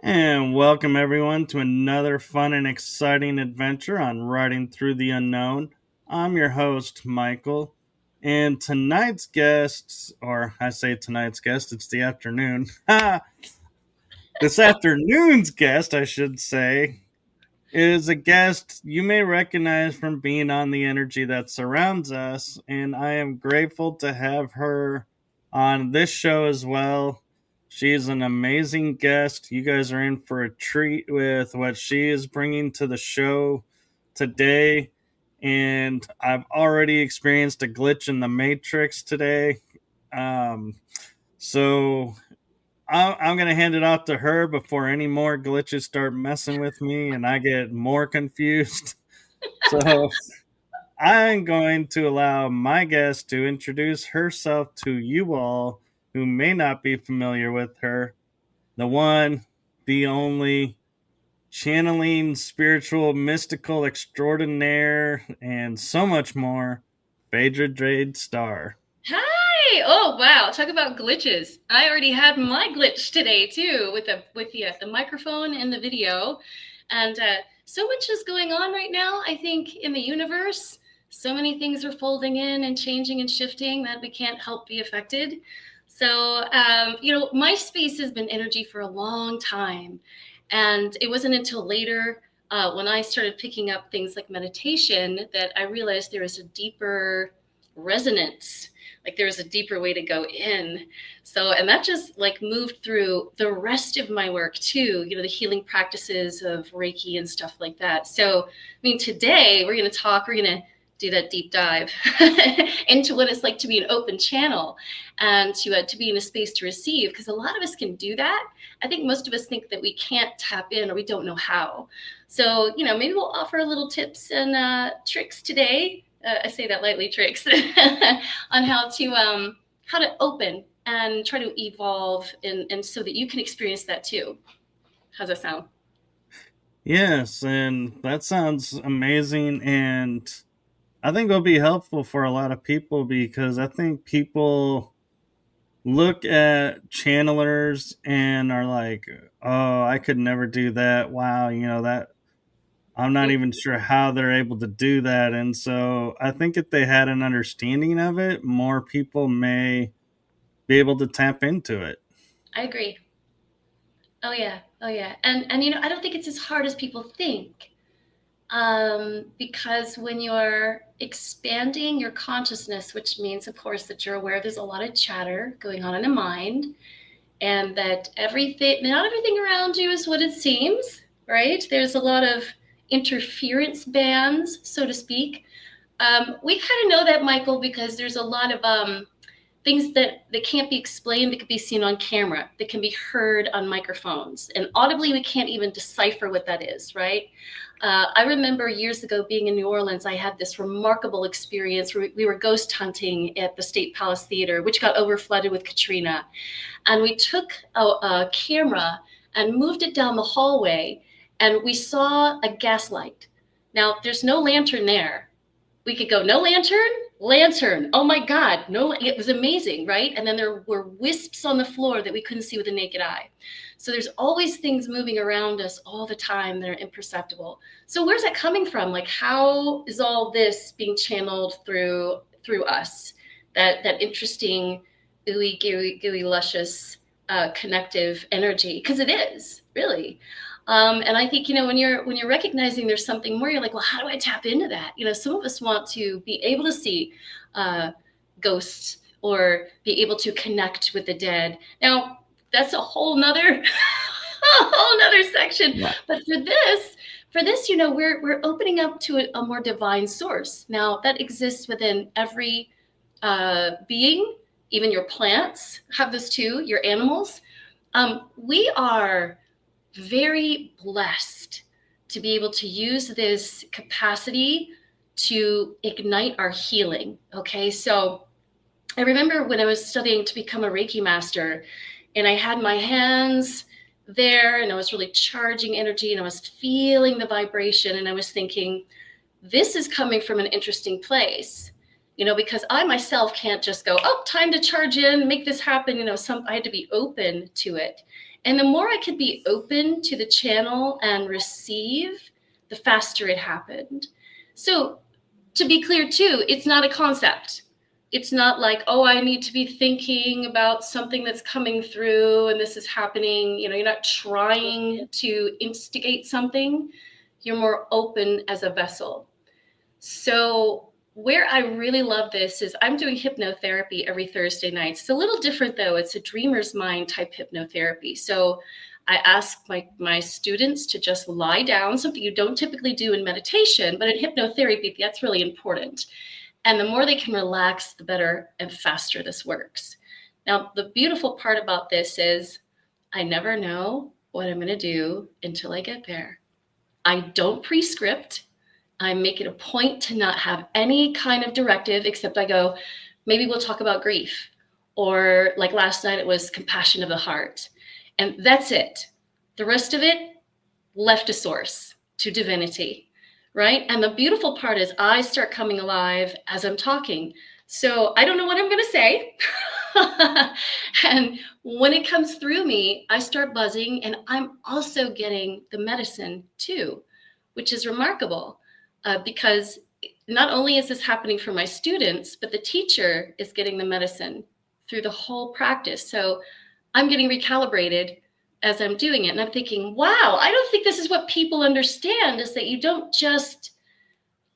And welcome everyone to another fun and exciting adventure on Riding Through the Unknown. I'm your host, Michael, and tonight's guest, or I say tonight's guest, it's the afternoon. This afternoon's guest, I should say, is a guest you may recognize from being on the energy that surrounds us, and I am grateful to have her on this show as well. She's an amazing guest. You guys are in for a treat with what she is bringing to the show today. And I've already experienced a glitch in the matrix today. Um, so I'm going to hand it off to her before any more glitches start messing with me and I get more confused. So I'm going to allow my guest to introduce herself to you all who may not be familiar with her. The one, the only, channeling spiritual, mystical extraordinaire, and so much more, Phaedra Jade Star. Hi! Oh wow! Talk about glitches. I already had my glitch today too, with the microphone and the video, and so much is going on right now. I think in the universe, so many things are folding in and changing and shifting that we can't help be affected. So my space has been energy for a long time, and it wasn't until later. When I started picking up things like meditation, that I realized there is a deeper resonance, like there was a deeper way to go in. So, and that just like moved through the rest of my work too, the healing practices of Reiki and stuff like that. So, I mean, today we're going to do that deep dive into what it's like to be an open channel and to be in a space to receive, because a lot of us can do that. I think most of us think that we can't tap in or we don't know how. So, maybe we'll offer a little tips and tricks today. I say that lightly, tricks on how to open and try to evolve, and so that you can experience that too. How's that sound? Yes, and that sounds amazing. And I think it'll be helpful for a lot of people because I think people look at channelers and are like, oh, I could never do that. Wow, that I'm not even sure how they're able to do that. And so I think if they had an understanding of it, more people may be able to tap into it. I agree. Oh yeah, oh yeah, and I don't think it's as hard as people think, because when you're expanding your consciousness, which means, of course, that you're aware there's a lot of chatter going on in the mind, and that not everything around you is what it seems, right? There's a lot of interference bands, so to speak. We kind of know that, Michael, because there's a lot of things that can't be explained, that can be seen on camera, that can be heard on microphones. And audibly, we can't even decipher what that is, right? I remember years ago being in New Orleans, I had this remarkable experience where we were ghost hunting at the State Palace Theater, which got overflooded with Katrina. And we took a camera and moved it down the hallway, and we saw a gas light. Now, there's no lantern there. We could go, no lantern, lantern. Oh my God, no, it was amazing, right? And then there were wisps on the floor that we couldn't see with the naked eye. So there's always things moving around us all the time that are imperceptible. So where's that coming from? Like, how is all this being channeled through us? That interesting, ooey gooey, luscious, connective energy, because it is really. And I think, when you're recognizing there's something more, you're like, well, how do I tap into that? Some of us want to be able to see ghosts or be able to connect with the dead. Now, that's a whole nother section. Yeah. But for this, we're opening up to a more divine source. Now, that exists within every being. Even your plants have this too, your animals. We are very blessed to be able to use this capacity to ignite our healing. Okay, so I remember when I was studying to become a Reiki master, and I had my hands there, and I was really charging energy, and I was feeling the vibration, and I was thinking, this is coming from an interesting place. because I myself can't just go, oh, time to charge in, make this happen. I had to be open to it. And the more I could be open to the channel and receive, the faster it happened. So to be clear too, it's not a concept. It's not like, oh, I need to be thinking about something that's coming through and this is happening. You're not trying to instigate something. You're more open as a vessel. So where I really love this is I'm doing hypnotherapy every Thursday night. It's a little different though. It's a dreamer's mind type hypnotherapy. So I ask my students to just lie down, something you don't typically do in meditation, but in hypnotherapy, that's really important. And the more they can relax, the better and faster this works. Now, the beautiful part about this is I never know what I'm going to do until I get there. I don't pre-script. I make it a point to not have any kind of directive, except I go, maybe we'll talk about grief. Or like last night, it was compassion of the heart. And that's it. The rest of it, left to source, to divinity, right? And the beautiful part is I start coming alive as I'm talking. So I don't know what I'm going to say. And when it comes through me, I start buzzing, and I'm also getting the medicine too, which is remarkable because not only is this happening for my students, but the teacher is getting the medicine through the whole practice. So I'm getting recalibrated as I'm doing it. And I'm thinking, wow, I don't think this is what people understand, is that you don't just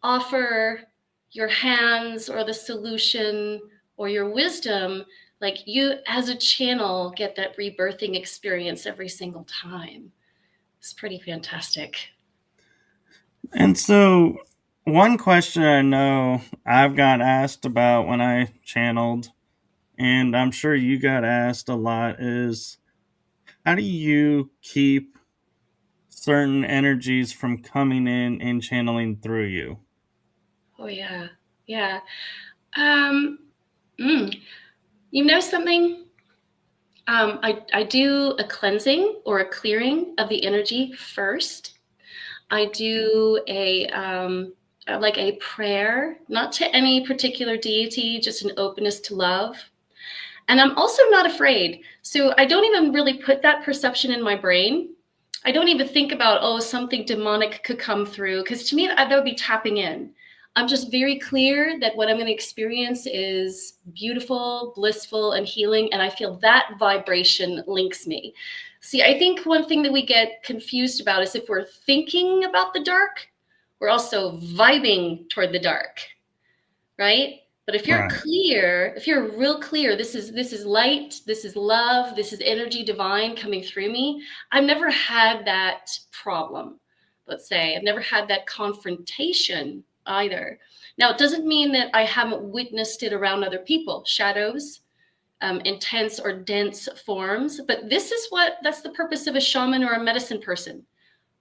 offer your hands or the solution or your wisdom. Like, you as a channel get that rebirthing experience every single time. It's pretty fantastic. And so, one question I know I've got asked about when I channeled, and I'm sure you got asked a lot, is how do you keep certain energies from coming in and channeling through you? Oh, yeah. Yeah. Um, something? I do a cleansing or a clearing of the energy first. I do like a prayer, not to any particular deity, just an openness to love. And I'm also not afraid. So I don't even really put that perception in my brain. I don't even think about, oh, something demonic could come through, because to me, that would be tapping in. I'm just very clear that what I'm going to experience is beautiful, blissful, and healing. And I feel that vibration links me. See, I think one thing that we get confused about is if we're thinking about the dark, we're also vibing toward the dark, right? But if you're Right. clear, if you're real clear, this is light, this is love, this is energy divine coming through me. I've never had that problem. Let's say I've never had that confrontation either. Now, it doesn't mean that I haven't witnessed it around other people, shadows, intense or dense forms. But that's the purpose of a shaman or a medicine person,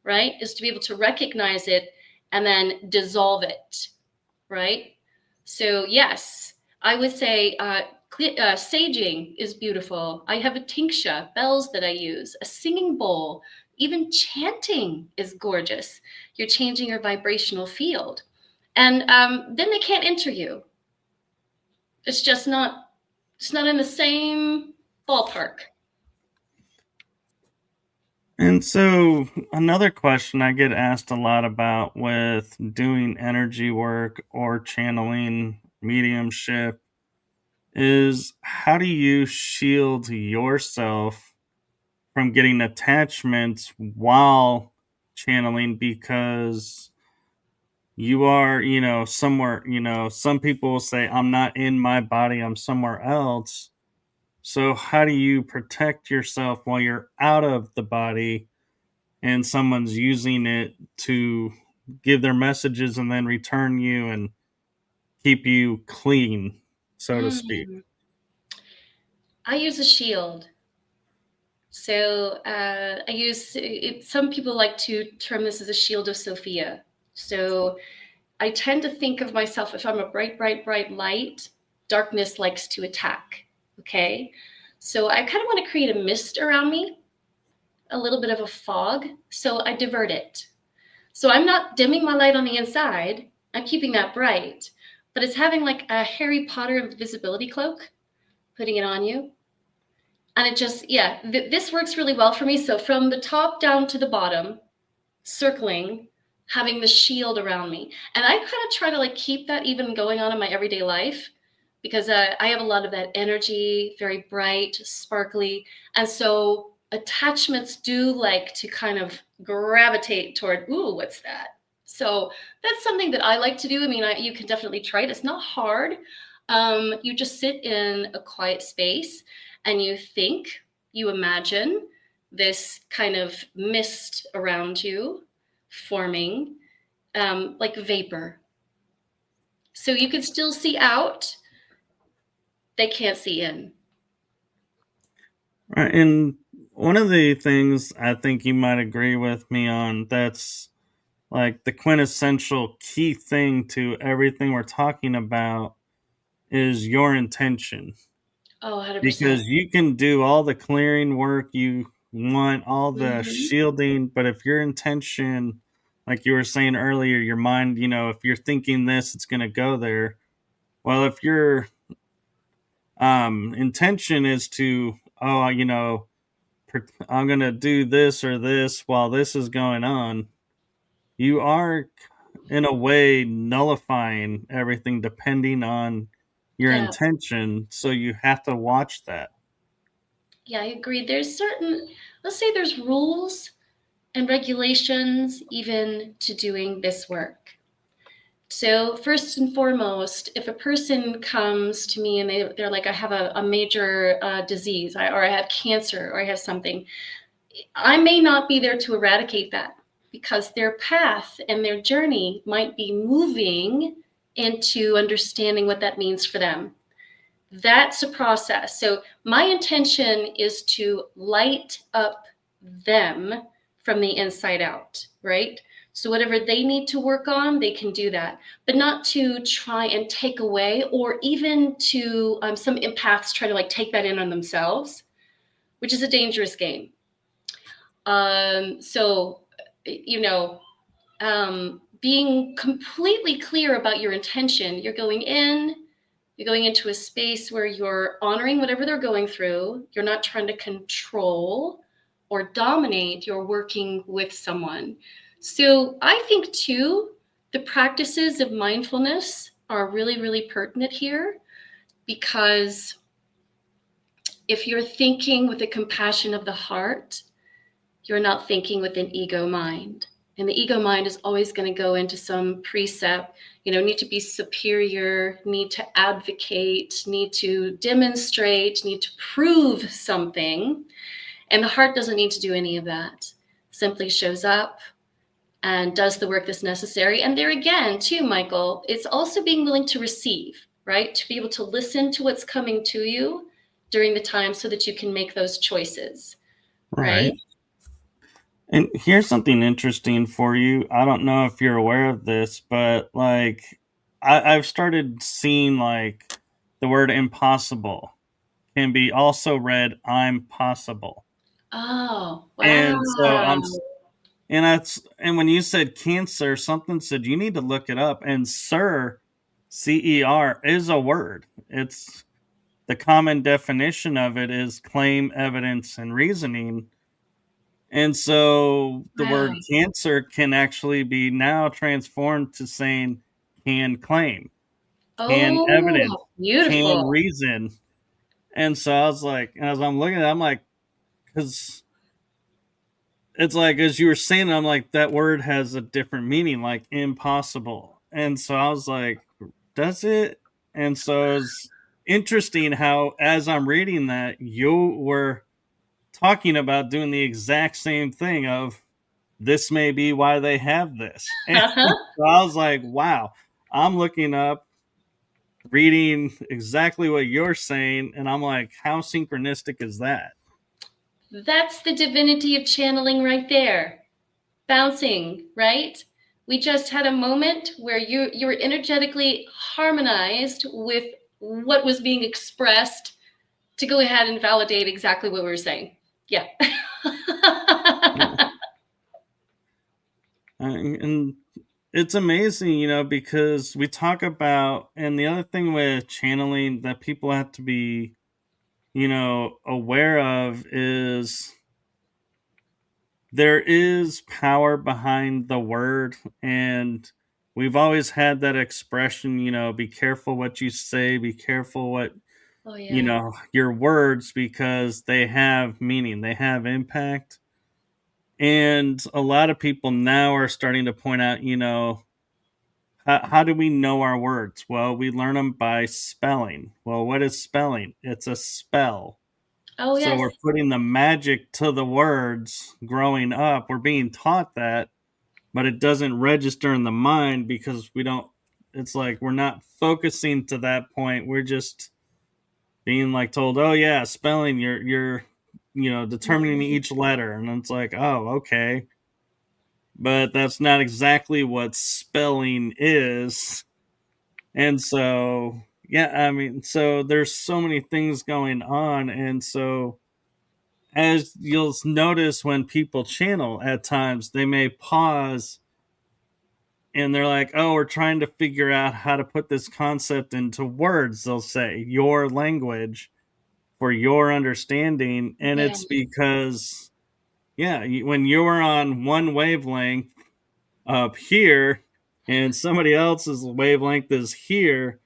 right? Is to be able to recognize it and then dissolve it, right? So yes, I would say saging is beautiful. I have a tincture, bells that I use, a singing bowl, even chanting is gorgeous. You're changing your vibrational field. And then they can't enter you. It's not in the same ballpark. And so, another question I get asked a lot about with doing energy work or channeling mediumship is how do you shield yourself from getting attachments while channeling, because you are, somewhere, some people will say, I'm not in my body, I'm somewhere else. So, how do you protect yourself while you're out of the body and someone's using it to give their messages and then return you and keep you clean, so to speak? Mm. I use a shield. So I use it. Some people like to term this as a shield of Sophia. So I tend to think of myself, if I'm a bright, bright, bright light, darkness likes to attack. Okay. So I kind of want to create a mist around me, a little bit of a fog. So I divert it. So I'm not dimming my light on the inside. I'm keeping that bright, but it's having like a Harry Potter invisibility cloak, putting it on you. And it just, yeah, this works really well for me. So from the top down to the bottom, circling, having the shield around me. And I kind of try to like keep that even going on in my everyday life, because I have a lot of that energy, very bright, sparkly. And so attachments do like to kind of gravitate toward, ooh, what's that? So that's something that I like to do. I mean, you can definitely try it. It's not hard. You just sit in a quiet space and you think, you imagine this kind of mist around you forming, like vapor. So you can still see out, they can't see in. Right. And one of the things I think you might agree with me on, that's like the quintessential key thing to everything we're talking about, is your intention. Oh, 100%. Because you can do all the clearing work you want, all the Mm-hmm. shielding, but if your intention, like you were saying earlier, your mind, if you're thinking this, it's going to go there. Well, if your intention is to, oh, I'm going to do this or this while this is going on, you are in a way nullifying everything depending on your Yeah. intention. So you have to watch that. Yeah, I agree. There's certain, let's say there's rules and regulations even to doing this work. So first and foremost, if a person comes to me and they're like, I have a major disease, or I have cancer, or I have something, I may not be there to eradicate that, because their path and their journey might be moving into understanding what that means for them. That's a process. So my intention is to light up them from the inside out, right? So whatever they need to work on, they can do that, but not to try and take away, or even to some empaths try to like take that in on themselves, which is a dangerous game. So, you know, being completely clear about your intention, you're going into a space where you're honoring whatever they're going through. You're not trying to control or dominate. You're working with someone. So I think too, the practices of mindfulness are really, really pertinent here, because if you're thinking with the compassion of the heart, you're not thinking with an ego mind. And the ego mind is always going to go into some precept, need to be superior, need to advocate, need to demonstrate, need to prove something. And the heart doesn't need to do any of that. Simply shows up and does the work that's necessary. And there again, too, Michael, it's also being willing to receive, right? To be able to listen to what's coming to you during the time so that you can make those choices, right? Right. And here's something interesting for you. I don't know if you're aware of this, but like I've started seeing like the word impossible can be also read I'm possible. Oh, And so wow. and when you said cancer, something said you need to look it up. And CER is a word. It's the common definition of it is claim, evidence, and reasoning. And so the Wow. word cancer can actually be now transformed to saying can claim, can evidence, Oh, can beautiful. reason. And so I was like, as I'm looking at it, I'm like, because it's like, as you were saying, I'm like, that word has a different meaning, like impossible. And so I was like, does it? And so it's interesting how, as I'm reading that, you were talking about doing the exact same thing of this may be why they have this. And Uh-huh. so I was like, wow, I'm looking up, reading exactly what you're saying, and I'm like, how synchronistic is that? That's the divinity of channeling right there. Bouncing, right? We just had a moment where you were energetically harmonized with what was being expressed to go ahead and validate exactly what we were saying. Yeah. And it's amazing, because we talk about, and the other thing with channeling that people have to be, aware of is there is power behind the word. And we've always had that expression, be careful what you say, be careful what, Oh yeah. your words, because they have meaning, they have impact. And a lot of people now are starting to point out, how do we know our words? Well, we learn them by spelling. Well, what is spelling? It's a spell. Oh So yes. we're putting the magic to the words growing up. We're being taught that, but it doesn't register in the mind because we don't, it's like we're not focusing to that point. We're just being like told, "Oh yeah, spelling, you're determining Mhm. each letter." And it's like, "Oh, okay." But that's not exactly what spelling is. And so, yeah, I mean, so there's so many things going on. And so, as you'll notice when people channel at times, they may pause and they're like, oh, we're trying to figure out how to put this concept into words. They'll say, your language for your understanding. And Yeah. it's because, yeah, when you're on one wavelength up here and somebody else's wavelength is here,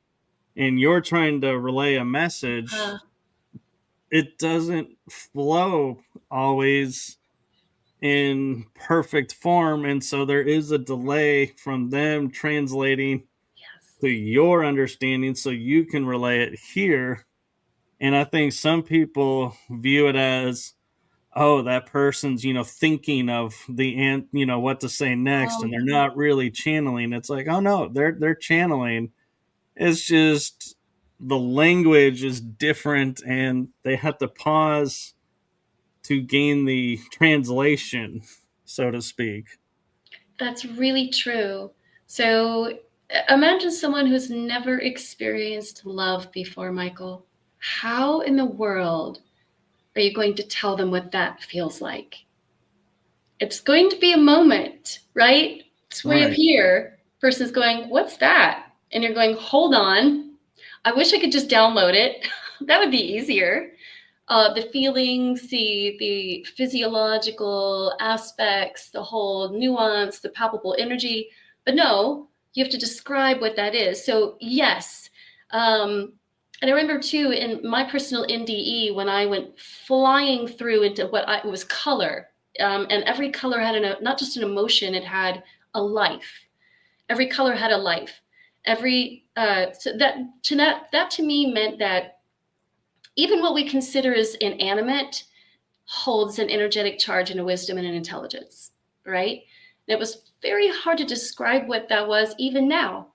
and you're trying to relay a message, Uh, it doesn't flow always in perfect form. And so there is a delay from them translating yes. to your understanding so you can relay it here. And I think some people view it as, oh, that person's, thinking of what to say next, and they're Um, not really channeling. It's like, oh no, they're channeling. It's just the language is different and they have to pause to gain the translation, so to speak. that's really true. So imagine someone who's never experienced love before, Michael. How in the world are you going to tell them what that feels like? It's going to be a moment, right? It's way up Right. here. Person's going, what's that? And you're going, hold on. I wish I could just download it. That would be easier. The feelings, the physiological aspects, the whole nuance, the palpable energy. But no, you have to describe what that is. So yes, and I remember too in my personal NDE when I went flying through into it was color, and every color had not just an emotion, it had a life. Every color had a life. Every so that to me meant that even what we consider as inanimate holds an energetic charge and a wisdom and an intelligence, right? And it was very hard to describe what that was, even now,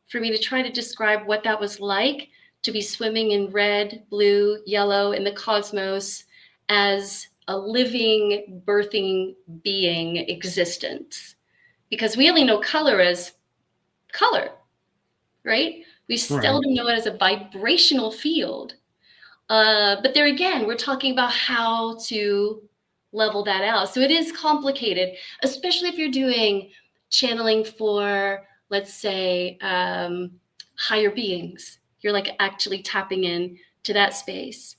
for me to try to describe what that was like to be swimming in red, blue, yellow in the cosmos as a living, birthing being existence. Because we only know color as color, right? We Right. seldom know it as a vibrational field. But there again, we're talking about how to level that out. So it is complicated, especially if you're doing channeling for, let's say, higher beings. You're like actually tapping in to that space.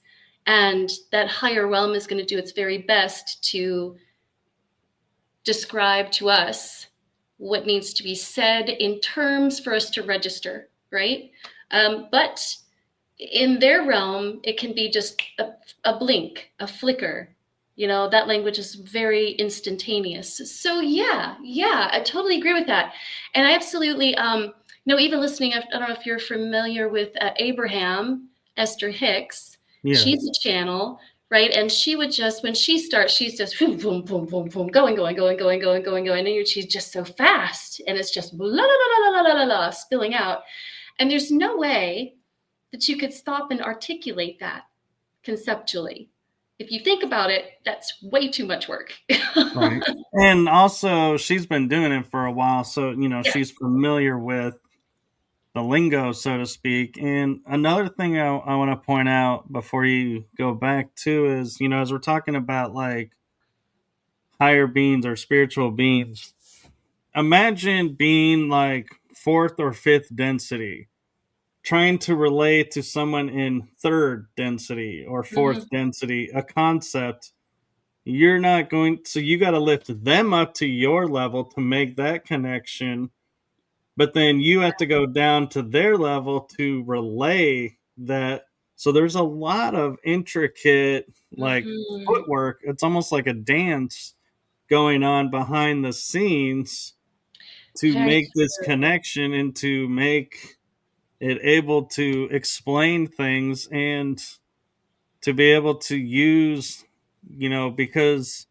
And that higher realm is going to do its very best to describe to us what needs to be said in terms for us to register, right? But in their realm, it can be just a blink, a flicker. That language is very instantaneous. So yeah, I totally agree with that. And I absolutely, even listening, I don't know if you're familiar with Abraham, Esther Hicks. She's Yes. a channel, right? And she would just, when she starts, she's just boom, boom, boom, boom, boom, going, going, going, going, going, going, going. And she's just so fast. And it's just la, la, la, la, la, la, la, la, spilling out. And there's no way that you could stop and articulate that conceptually. If you think about it, that's way too much work. Right. And also, she's been doing it for a while, so Yeah. she's familiar with the lingo, so to speak. And another thing I want to point out before you go back to is, as we're talking about like higher beings or spiritual beings, imagine being like fourth or fifth density, trying to relate to someone in third density or fourth Mm-hmm. density, a concept. You're not going, so you got to lift them up to your level to make that connection, but then you have to go down to their level to relay that. So there's a lot of intricate, like, Mm-hmm. footwork. It's almost like a dance going on behind the scenes to Very make this true. connection and to make it able to explain things and to be able to use, because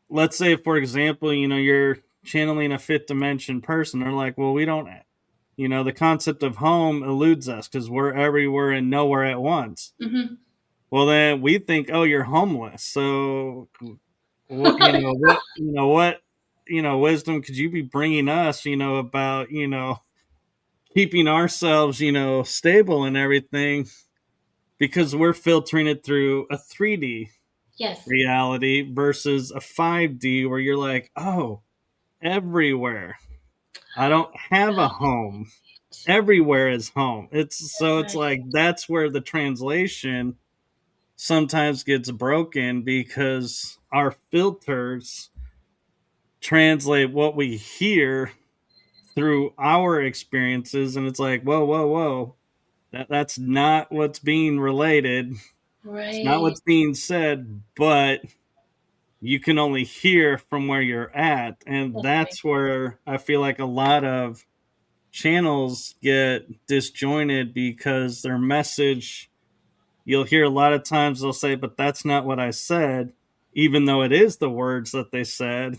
let's say, for example, you're channeling a fifth dimension person. They're like, well, we don't, the concept of home eludes us because we're everywhere and nowhere at once. Mm-hmm. Well, then we think, oh, you're homeless. So what wisdom could you be bringing us, about, keeping ourselves, stable and everything, because we're filtering it through a 3D Yes. reality versus a 5D where you're like, oh, everywhere. I don't have a home. Everywhere is home. It's Right. like that's where the translation sometimes gets broken because our filters translate what we hear through our experiences, and it's like, whoa, whoa, whoa. That's not what's being related. It's not Right. what's being said, but you can only hear from where you're at. And That's right. that's where I feel like a lot of channels get disjointed because their message, you'll hear a lot of times they'll say, but that's not what I said, even though it is the words that they said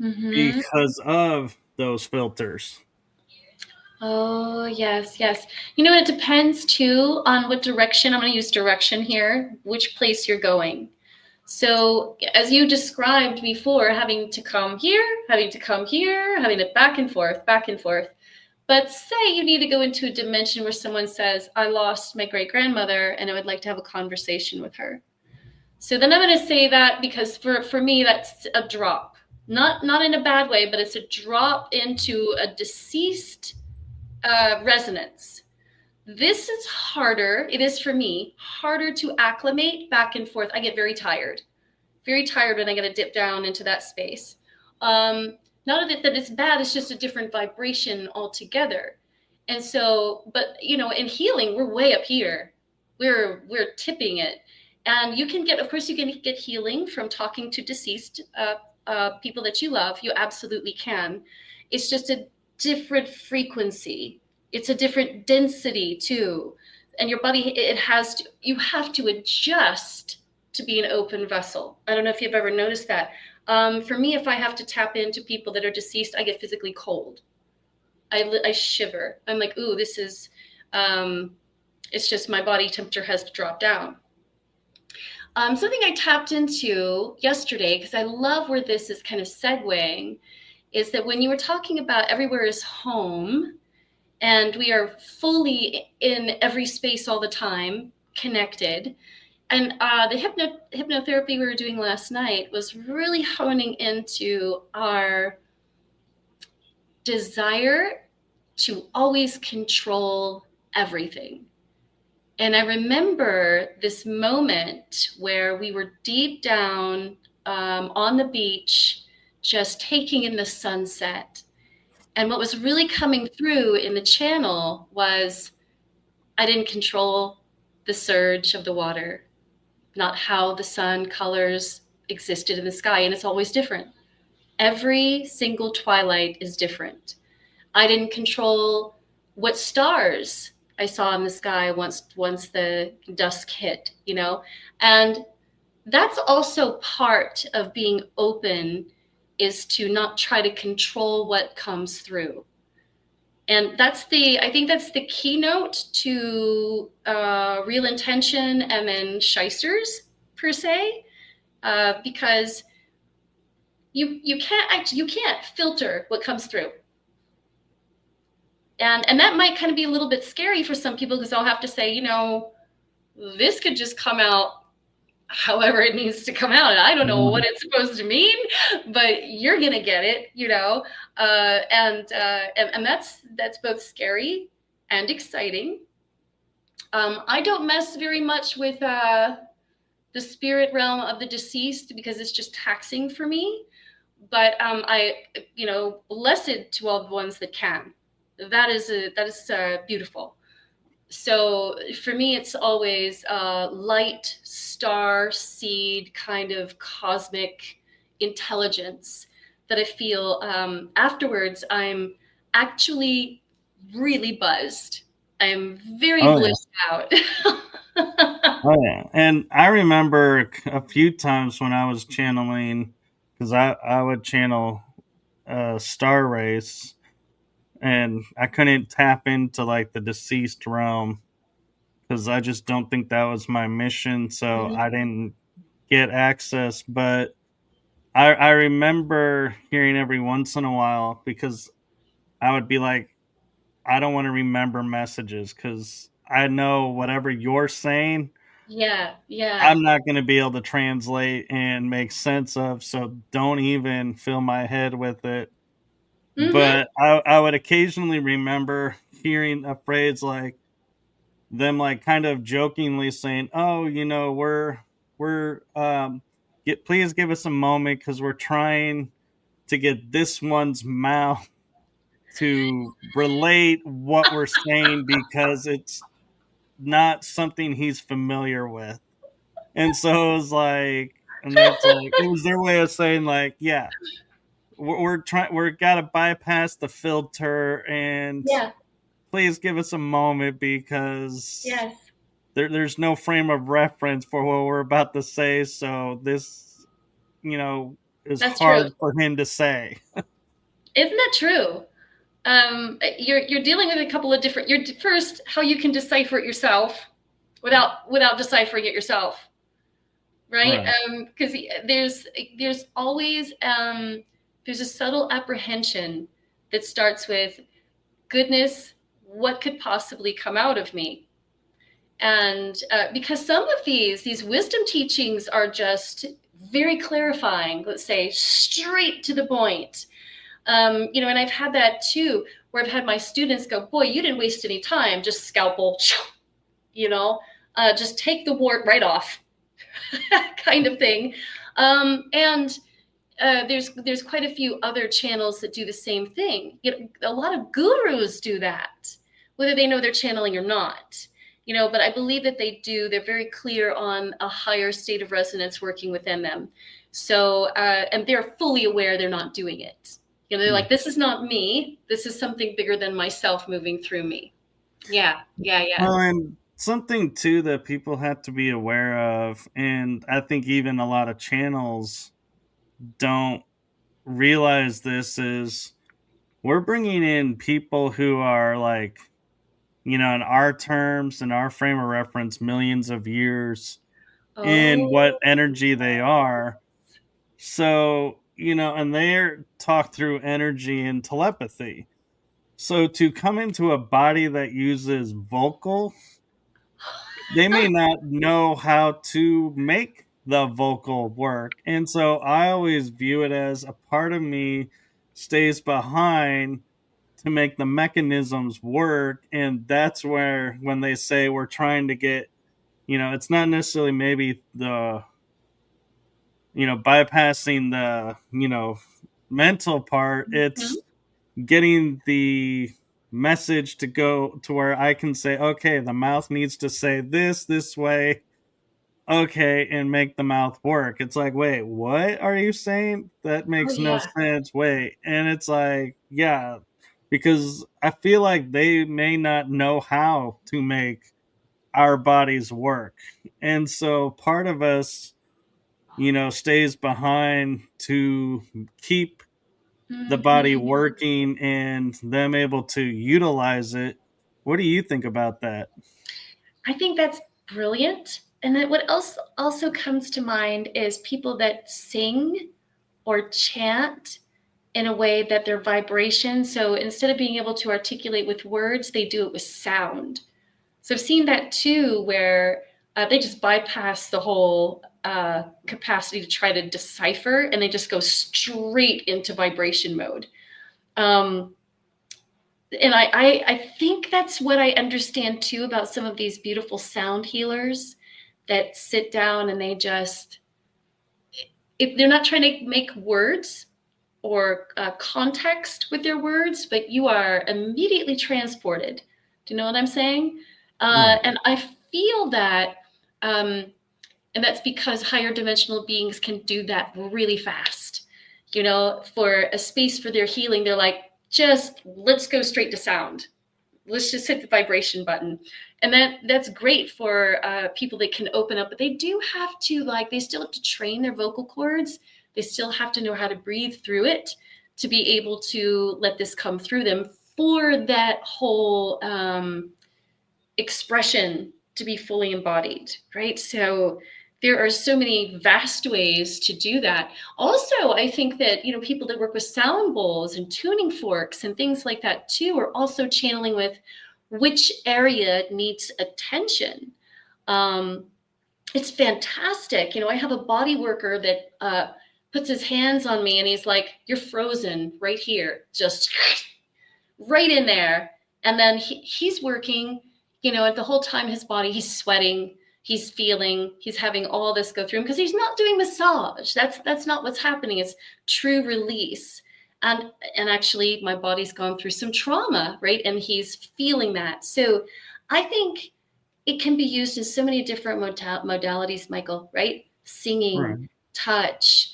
Mm-hmm. because of those filters. Oh, yes, yes. You know, it depends too on what direction. I'm going to use direction here, which place you're going. So, as you described before, having to come here, having to come here, having it back and forth, back and forth. But say you need to go into a dimension where someone says, I lost my great grandmother and I would like to have a conversation with her. So then I'm going to say that because for me, that's a drop. Not in a bad way, but it's a drop into a deceased resonance. This is harder. It is for me harder to acclimate back and forth. I get very tired when I get to dip down into that space. Not that it's bad, it's just a different vibration altogether. And so, but in healing, we're way up here. We're tipping it. And you can get, of course, you can get healing from talking to deceased people that you love. You absolutely can. It's just a different frequency. It's a different density too. And your body, you have to adjust to be an open vessel. I don't know if you've ever noticed that. For me, if I have to tap into people that are deceased, I get physically cold. I shiver. I'm like, ooh, this is, it's just my body temperature has to drop down. Something I tapped into yesterday, because I love where this is kind of segueing, is that when you were talking about everywhere is home, and we are fully in every space all the time, connected, and the hypnotherapy we were doing last night was really honing into our desire to always control everything. And I remember this moment where we were deep down on the beach, just taking in the sunset. And what was really coming through in the channel was I didn't control the surge of the water, not how the sun colors existed in the sky, and it's always different. Every single twilight is different. I didn't control what stars I saw in the sky once the dusk hit, and that's also part of being open, is to not try to control what comes through. And I think that's the keynote to real intention and then shysters per se, because you can't filter what comes through, and that might kind of be a little bit scary for some people because they'll have to say, this could just come out however it needs to come out. And I don't know what Mhm. it's supposed to mean, but you're gonna get it, and that's both scary and exciting. I don't mess very much with the spirit realm of the deceased because it's just taxing for me. But blessed to all the ones that can. That is beautiful. So for me, it's always light, star, seed, kind of cosmic intelligence that I feel afterwards. I'm actually really buzzed. I'm very Oh yeah. blissed out. Oh yeah. And I remember a few times when I was channeling, because I would channel star race, and I couldn't tap into like the deceased realm because I just don't think that was my mission. So Mhm. I didn't get access. But I remember hearing every once in a while because I would be like, I don't want to remember messages because I know whatever you're saying, Yeah, yeah. I'm not going to be able to translate and make sense of. So don't even fill my head with it. Hmm. But I would occasionally remember hearing a phrase like them, like kind of jokingly saying, "Oh, we're please give us a moment because we're trying to get this one's mouth to relate what we're saying because it's not something he's familiar with." And so it was like, and it's like, it was their way of saying, like, yeah, we're trying, we're got to bypass the filter and Yeah, please give us a moment because yes, there's no frame of reference for what we're about to say. So this, is that's true. hard for him to say. Isn't that true? You're dealing with a couple of different. You're first how you can decipher it yourself without deciphering it yourself, right? Right. Because there's always there's a subtle apprehension that starts with goodness. What could possibly come out of me? And because some of these wisdom teachings are just very clarifying. Let's say straight to the point. And I've had that too, where I've had my students go, "Boy, you didn't waste any time. Just scalpel, just take the wart right off," kind of thing. And there's quite a few other channels that do the same thing. A lot of gurus do that, whether they know they're channeling or not. But I believe that they do. They're very clear on a higher state of resonance working within them. So, and they're fully aware they're not doing it. They're Hmm. like, this is not me. This is something bigger than myself moving through me. Yeah, yeah, yeah. Well, and something too that people have to be aware of, and I think even a lot of channels don't realize this, is we're bringing in people who are like, in our terms, in our frame of reference, millions of years in what Oh, energy they are. So, and they're talk through energy and telepathy. So to come into a body that uses vocal, they may not know how to make the vocal work. And so I always view it as a part of me stays behind to make the mechanisms work. And that's where, when they say we're trying to get, it's not necessarily maybe the, bypassing the, mental part. mhm. It's getting the message to go to where I can say, okay, the mouth needs to say this way, okay, and make the mouth work. It's like, wait, what are you saying? That Oh, makes no yeah. sense. Wait. And it's like, yeah, because I feel like they may not know how to make our bodies work. And so part of us, stays behind to keep the body Mhm. working and them able to utilize it. What do you think about that? I think that's brilliant. And then what else also comes to mind is people that sing or chant in a way that their vibration. So instead of being able to articulate with words, they do it with sound. So I've seen that too, where They just bypass the whole capacity to try to decipher, and they just go straight into vibration mode. Um, and I think that's what I understand too about some of these beautiful sound healers that sit down and they just, if they're not trying to make words or context with their words, but you are immediately transported. Do you know what I'm saying? Right. And I feel that, um, and that's because higher dimensional beings can do that really fast. You know, for a space for their healing, they're like, just let's go straight to sound. Let's just hit the vibration button. And that's great for people that can open up, but they do have to, like, they still have to train their vocal cords. They still have to know how to breathe through it to be able to let this come through them for that whole expression to be fully embodied, right? So there are so many vast ways to do that. Also, I think that, you know, people that work with sound bowls and tuning forks and things like that too are also channeling with which area needs attention. Um, it's fantastic. You know, I have a body worker that puts his hands on me and he's like, "You're frozen right here, just right in there." And then he's working, you know, at the whole time his body, he's sweating, he's feeling, he's having all this go through him because he's not doing massage. That's not what's happening. It's true release. And actually my body's gone through some trauma, right? And he's feeling that. So I think it can be used in so many different modalities, Michael, right? Singing, Right. touch,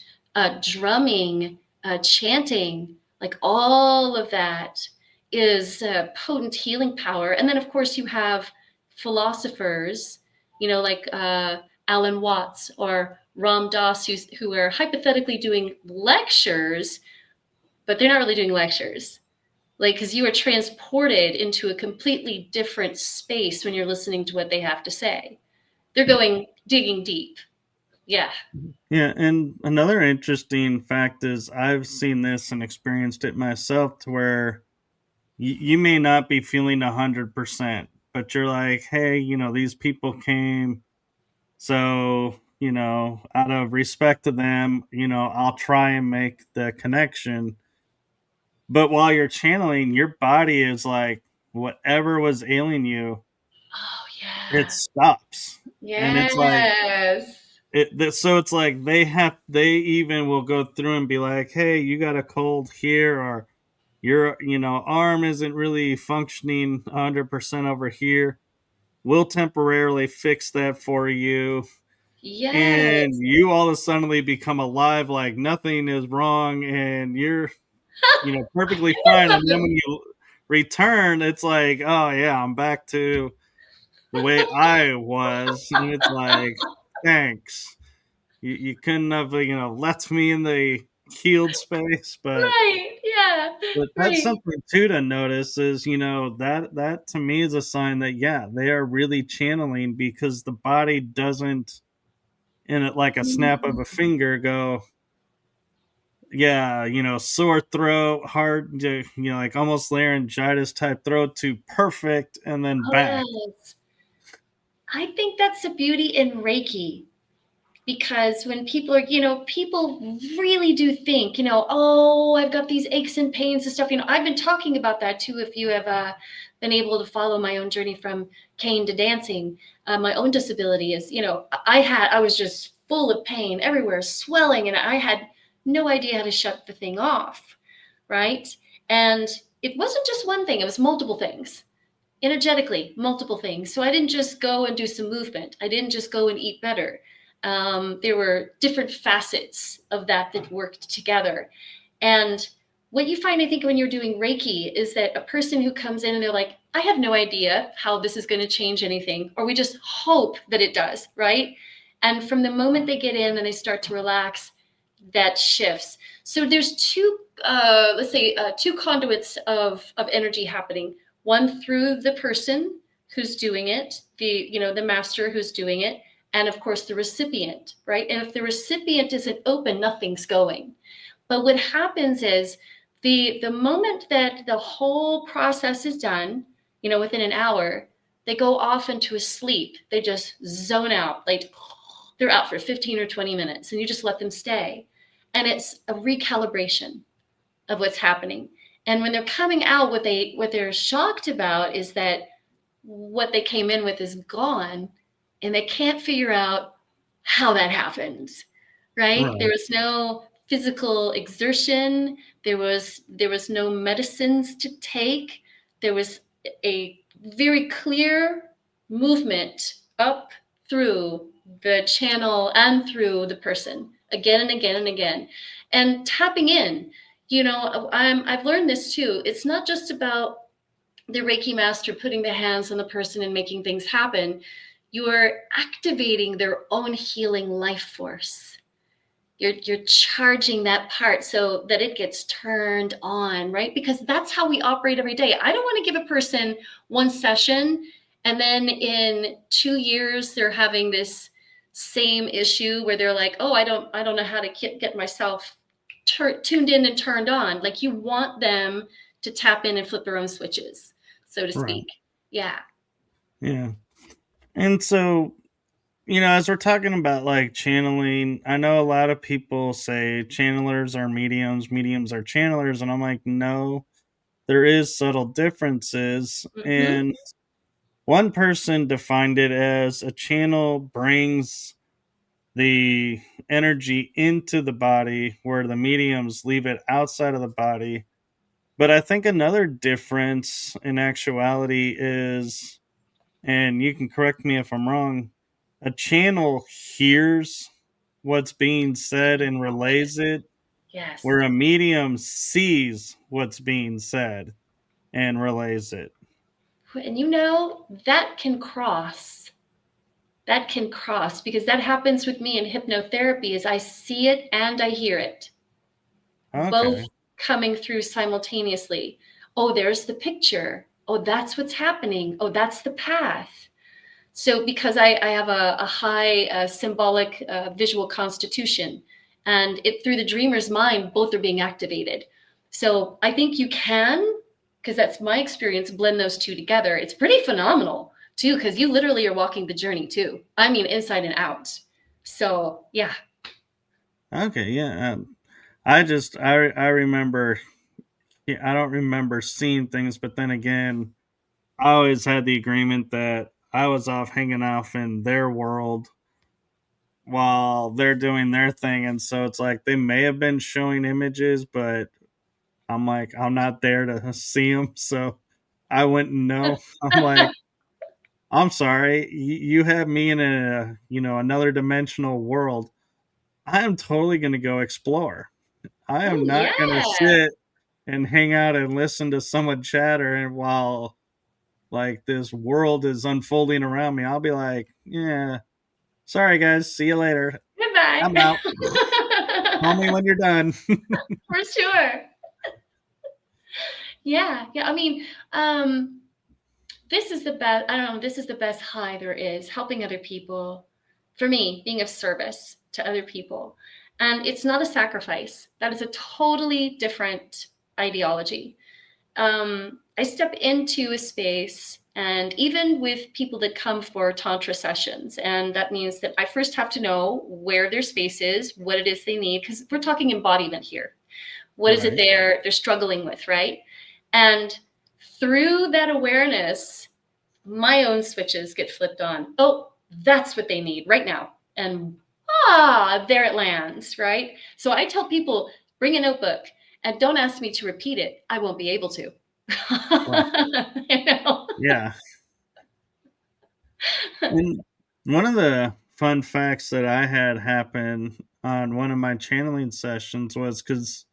drumming, chanting, like all of that is potent healing power. And then, of course, you have philosophers, you know, like Alan Watts or Ram Dass, who are hypothetically doing lectures, but they're not really doing lectures. Like, because you are transported into a completely different space when you're listening to what they have to say. They're going digging deep. Yeah. Yeah, and another interesting fact is I've seen this and experienced it myself to where you may not be feeling 100%, but you're like, hey, these people came, so, out of respect to them, I'll try and make the connection. But while you're channeling, your body is like, whatever was ailing you, Oh, it yeah. stops. And it's like, Yes. so it's like they even will go through and be like, hey, you got a cold here, or your arm isn't really functioning 100% over here. We'll temporarily fix that for you, and Yes. you all of a suddenly become alive like nothing is wrong, and you're perfectly fine. And then when you return, it's like, oh yeah, I'm back to the way I was. And it's like, thanks. You couldn't have left me in the healed space. but Right. Yeah. but that's Right. something too to notice is, that to me is a sign that, yeah, they are really channeling, because the body doesn't, in it like a snap of a finger, go, yeah, sore throat, hard, like almost laryngitis type throat, to perfect, and then Oh, back. yes. I think that's the beauty in Reiki, because when people are, you know, people really do think, you know, oh, I've got these aches and pains and stuff. You know, I've been talking about that too. If you have been able to follow my own journey from cane to dancing, my own disability is, you know, I was just full of pain everywhere, swelling, and I had no idea how to shut the thing off, right? And it wasn't just one thing, it was multiple things, energetically, multiple things. So I didn't just go and do some movement. I didn't just go and eat better. There were different facets of that that worked together. And what you find, I think, when you're doing Reiki is that a person who comes in and they're like, I have no idea how this is going to change anything, or we just hope that it does, right? And from the moment they get in and they start to relax, that shifts. So there's two, let's say, two conduits of energy happening. One through the person who's doing it, the master who's doing it, and of course the recipient, right? And if the recipient isn't open, nothing's going. But what happens is the moment that the whole process is done, you know, within an hour, They go off into a sleep. They just zone out. Like they're out for 15 or 20 minutes and you just let them stay. And it's a recalibration of what's happening. And when they're coming out, what they're shocked about is that what they came in with is gone and they can't figure out how that happens, right? There Right. was no physical exertion. There was no medicines to take. There was a very clear movement up through the channel and through the person again and again and again. And tapping in, I've learned this too. It's not just about the Reiki master putting the hands on the person and making things happen. You are activating their own healing life force. You're charging that part so that it gets turned on, right? Because that's how we operate every day. I don't want to give a person one session and then in 2 years they're having this same issue where they're like, oh, I don't know how to get myself tuned in and turned on. Like you want them to tap in and flip their own switches, so to Right. speak. Yeah. Yeah. And so, as we're talking about like channeling, I know a lot of people say channelers are mediums, mediums are channelers, and I'm like, no, there is subtle differences. Mm-hmm. And one person defined it as a channel brings the energy into the body where the mediums leave it outside of the body. But I think another difference in actuality is, and you can correct me if I'm wrong, a channel hears what's being said and relays it, Yes. where a medium sees what's being said and relays it. And that can cross because that happens with me in hypnotherapy is I see it and I hear it both Okay. coming through simultaneously. Oh, there's the picture. Oh, that's what's happening. Oh, that's the path. So because I have a high symbolic visual constitution and it through the dreamer's mind, both are being activated. So I think you can, because that's my experience, blend those two together. It's pretty phenomenal too, because you literally are walking the journey too. I mean, inside and out. So yeah. Okay. Yeah. I remember, yeah, I don't remember seeing things, but then again, I always had the agreement that I was off hanging off in their world while they're doing their thing. And so it's like they may have been showing images, but I'm like, I'm not there to see them. So I wouldn't know. I'm like, I'm sorry. You have me in a, another dimensional world. I am totally going to go explore. I Oh am not going to yeah. sit and hang out and listen to someone chatter and while like this world is unfolding around me. I'll be like, yeah, sorry guys, see you later. Goodbye. I'm out. Call me when you're done. For sure. Yeah. Yeah. I mean, this is the best. I don't know. This is the best high there is, helping other people. For me, being of service to other people. And it's not a sacrifice. That is a totally different ideology. I step into a space, and even with people that come for Tantra sessions, and that means that I first have to know where their space is, what it is they need, because we're talking embodiment here. What is it Right. they're struggling with, right? And through that awareness, my own switches get flipped on. Oh, that's what they need right now. And there it lands, right? So I tell people, bring a notebook and don't ask me to repeat it. I won't be able to. Right. you know? Yeah. And one of the fun facts that I had happen on one of my channeling sessions was because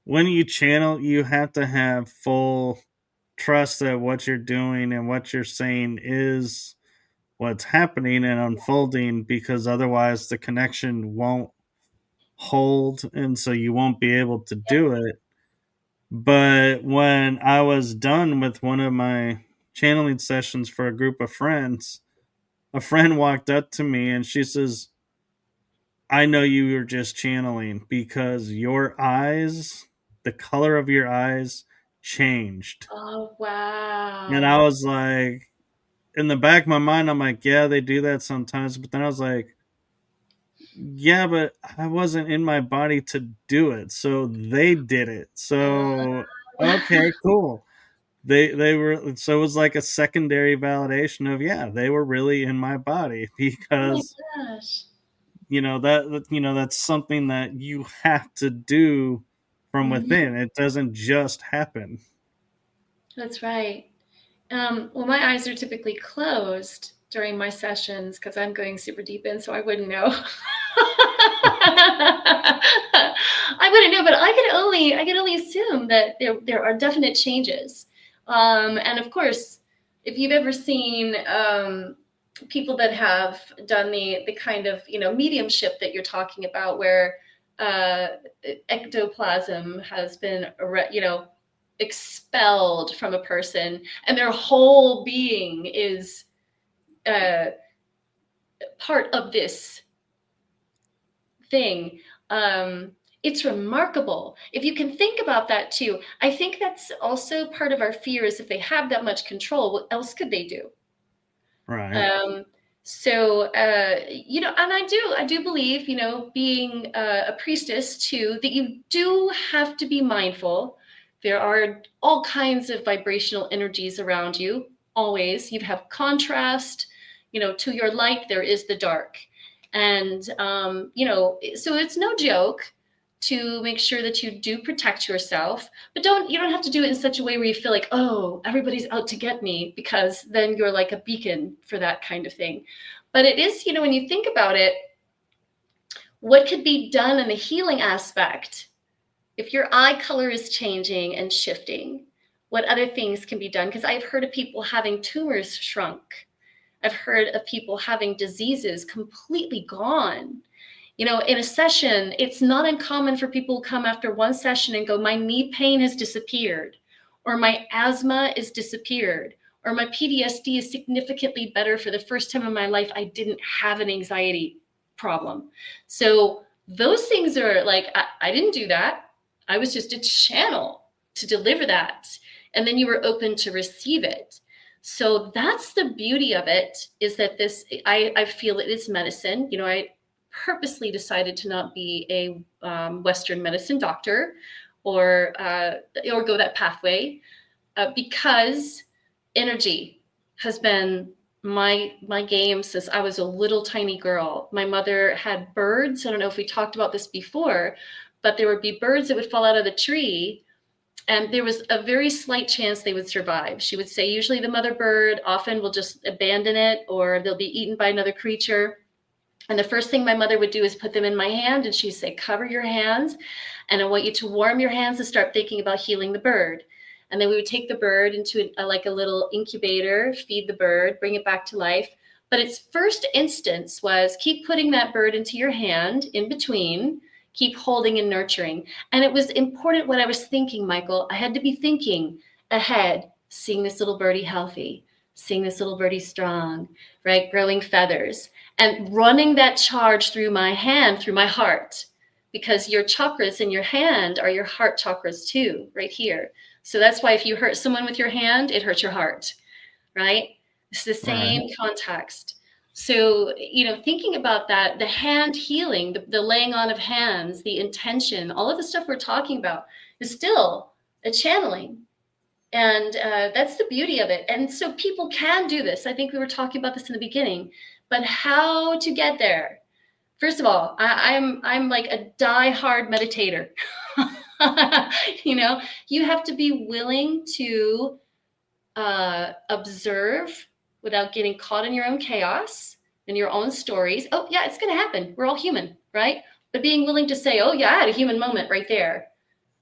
when you channel, you have to have full trust that what you're doing and what you're saying is what's happening and unfolding because otherwise the connection won't hold and so you won't be able to do it. But when I was done with one of my channeling sessions for a group of friends, a friend walked up to me and she says, I know you were just channeling because your eyes, the color of your eyes changed. Oh, And I wow. was like, in the back of my mind, I'm like, yeah, they do that sometimes. But then I was like, yeah, but I wasn't in my body to do it, so they did it. So okay, cool. They were, so it was like a secondary validation of, yeah, they were really in my body Oh my because gosh. that's something that you have to do from Mhm. within. It doesn't just happen. That's right. Well, my eyes are typically closed during my sessions because I'm going super deep in, so I wouldn't know. I wouldn't know, but I can only assume that there are definite changes. And of course, if you've ever seen people that have done the kind of mediumship that you're talking about, where uh, ectoplasm has been expelled from a person, and their whole being is uh, part of this thing. It's remarkable. If you can think about that too, I think that's also part of our fear is if they have that much control, what else could they do? Right. Um, and I do believe, being a priestess too, that you do have to be mindful. There are all kinds of vibrational energies around you. Always, you have contrast. To your light, there is the dark, and so it's no joke to make sure that you do protect yourself, but you don't have to do it in such a way where you feel like, oh, everybody's out to get me, because then you're like a beacon for that kind of thing. But it is, when you think about it, what could be done in the healing aspect if your eye color is changing and shifting? What other things can be done? Because I've heard of people having tumors shrunk. I've heard of people having diseases completely gone. In a session, it's not uncommon for people to come after one session and go, my knee pain has disappeared, or my asthma is disappeared, or my PTSD is significantly better. For the first time in my life, I didn't have an anxiety problem. So those things are like, I didn't do that. I was just a channel to deliver that. And then you were open to receive it. So that's the beauty of it, is that I feel it is medicine. I purposely decided to not be a Western medicine doctor, or go that pathway, because energy has been my game since I was a little tiny girl. My mother had birds. I don't know if we talked about this before, but there would be birds that would fall out of the tree, and there was a very slight chance they would survive. She would say usually the mother bird often will just abandon it, or they'll be eaten by another creature. And the first thing my mother would do is put them in my hand, and she'd say, cover your hands. And I want you to warm your hands and start thinking about healing the bird. And then we would take the bird into like a little incubator, feed the bird, bring it back to life. But its first instance was keep putting that bird into your hand in between, keep holding and nurturing. And it was important what I was thinking, Michael. I had to be thinking ahead, seeing this little birdie healthy, seeing this little birdie strong, right? Growing feathers, and running that charge through my hand, through my heart, because your chakras in your hand are your heart chakras too, right here. So that's why if you hurt someone with your hand, it hurts your heart, right? It's the Right. same context. So, thinking about that, the hand healing, the laying on of hands, the intention, all of the stuff we're talking about is still a channeling. And that's the beauty of it. And so people can do this. I think we were talking about this in the beginning, but how to get there? First of all, I'm like a die-hard meditator. You have to be willing to observe without getting caught in your own chaos and your own stories. Oh yeah, it's going to happen. We're all human, right? But being willing to say, oh yeah, I had a human moment right there.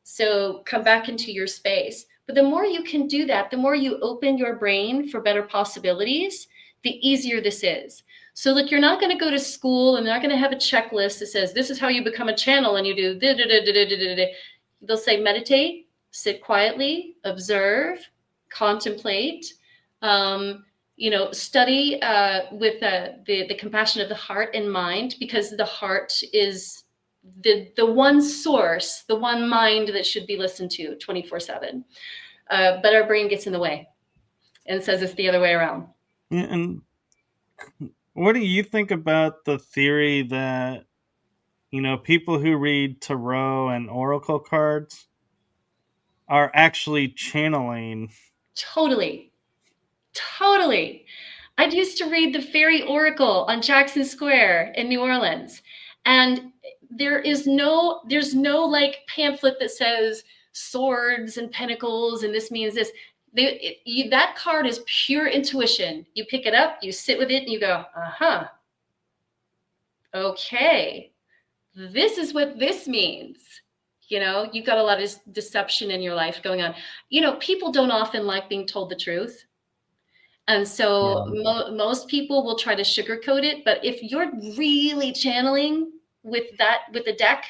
So come back into your space. But the more you can do that, the more you open your brain for better possibilities, the easier this is. So look, you're not going to go to school and they're not going to have a checklist that says, this is how you become a channel, and you do da, da, da, da, da, da, da. They'll say, meditate, sit quietly, observe, contemplate, study with the compassion of the heart in mind, because the heart is the one source, the one mind that should be listened to 24/7. But our brain gets in the way and says it's the other way around. And what do you think about the theory that, people who read tarot and oracle cards are actually channeling? Totally. Totally. I used to read the Fairy Oracle on Jackson Square in New Orleans. And there's no like pamphlet that says swords and pentacles and this means this. That card is pure intuition. You pick it up, you sit with it, and you go, uh-huh, okay, this is what this means. You've got a lot of deception in your life going on. People don't often like being told the truth. And so Yeah. most people will try to sugarcoat it. But if you're really channeling with the deck,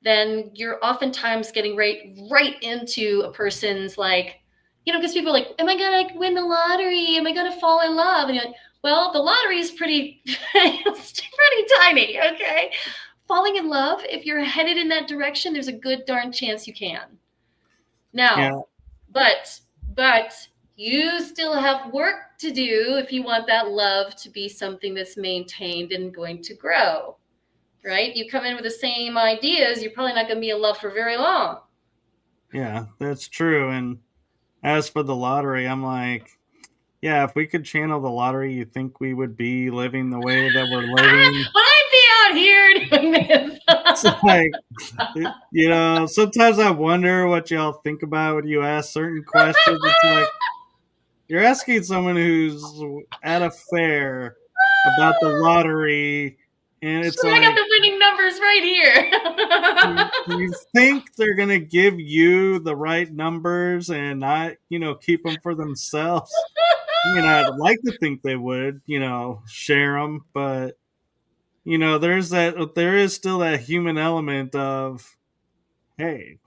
then you're oftentimes getting right into a person's like, because people are like, am I going to win the lottery? Am I going to fall in love? And you're like, well, the lottery is pretty, it's pretty tiny. Okay. Falling in love, if you're headed in that direction, there's a good darn chance you can. Yeah. Now, but you still have work to do if you want that love to be something that's maintained and going to grow, right? You come in with the same ideas, you're probably not going to be in love for very long. Yeah, that's true. And as for the lottery, I'm like, yeah, if we could channel the lottery, you think we would be living the way that we're living? Would I be out here doing this? It's like, sometimes I wonder what y'all think about when you ask certain questions. It's like you're asking someone who's at a fair about the lottery, and it's Sure, I got like, the winning numbers right you here. think they're gonna give you the right numbers and not, keep them for themselves. I mean, I'd like to think they would, share them, but there is still that human element of, hey,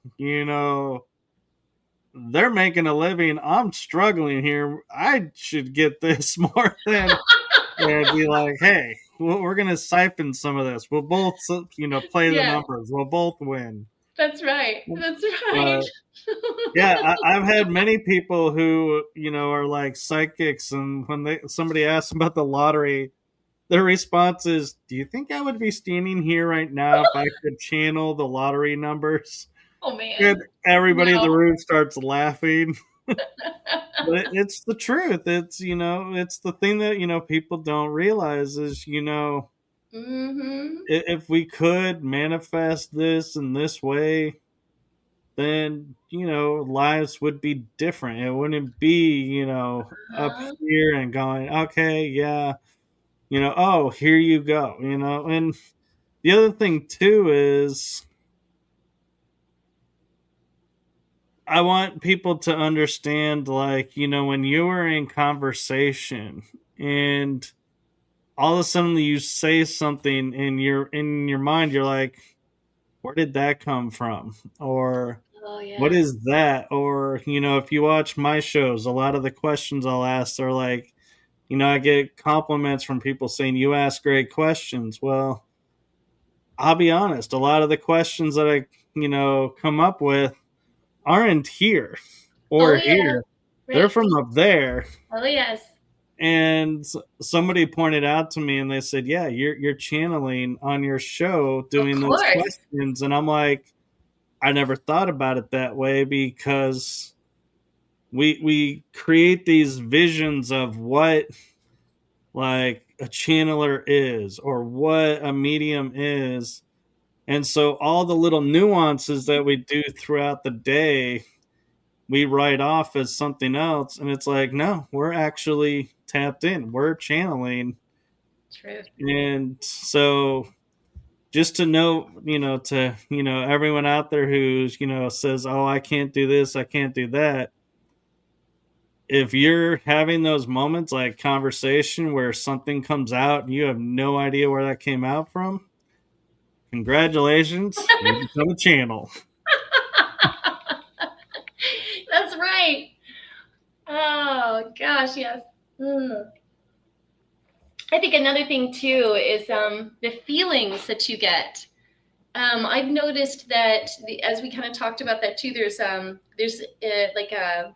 they're making a living. I'm struggling here. I should get this more than be like, hey, we're going to siphon some of this. We'll both, play the Yeah, numbers. We'll both win. that's right. That's right. But yeah, I've had many people who, are like psychics. And when somebody asks about the lottery, their response is, do you think I would be standing here right now if I could channel the lottery numbers? Oh And man. everybody in the No. room starts laughing. But it's the truth. It's the thing that, people don't realize is, Mm-hmm. if we could manifest this in this way, then, lives would be different. It wouldn't be, up Uh-huh. here and going, okay, yeah, oh, here you go, and the other thing too is I want people to understand, like, when you are in conversation and all of a sudden you say something in your mind, you're like, where did that come from? Or Oh what yeah. is that? Or, if you watch my shows, a lot of the questions I'll ask are like, I get compliments from people saying you ask great questions. Well, I'll be honest, a lot of the questions that I, come up with aren't here Oh or yeah. here. They're Right. from up there. Oh yes. And somebody pointed out to me and they said, yeah, you're channeling on your show Of doing those course. questions. And I'm like, I never thought about it that way because we create these visions of what like a channeler is or what a medium is. And so all the little nuances that we do throughout the day, we write off as something else. And it's like, no, we're actually tapped in, we're channeling. Truth. And so just to know, to, everyone out there who's, says, oh, I can't do this, I can't do that. If you're having those moments like conversation where something comes out and you have no idea where that came out from, congratulations, you become a channel. That's right. Oh gosh, yes. Mm. I think another thing too is the feelings that you get. I've noticed that as we kind of talked about that too. There's like a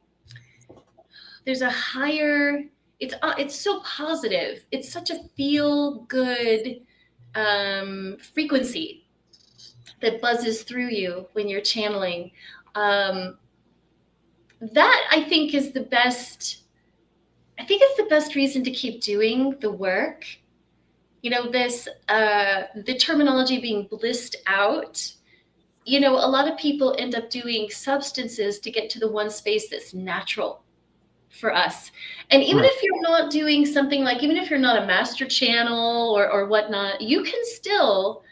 there's a higher. It's so positive. It's such a feel good frequency that buzzes through you when you're channeling. Um, that I think is the best. I think it's the best reason to keep doing the work. This the terminology being blissed out. A lot of people end up doing substances to get to the one space that's natural for us. And even Right. if you're not doing something like, even if you're not a master channel or whatnot, you can still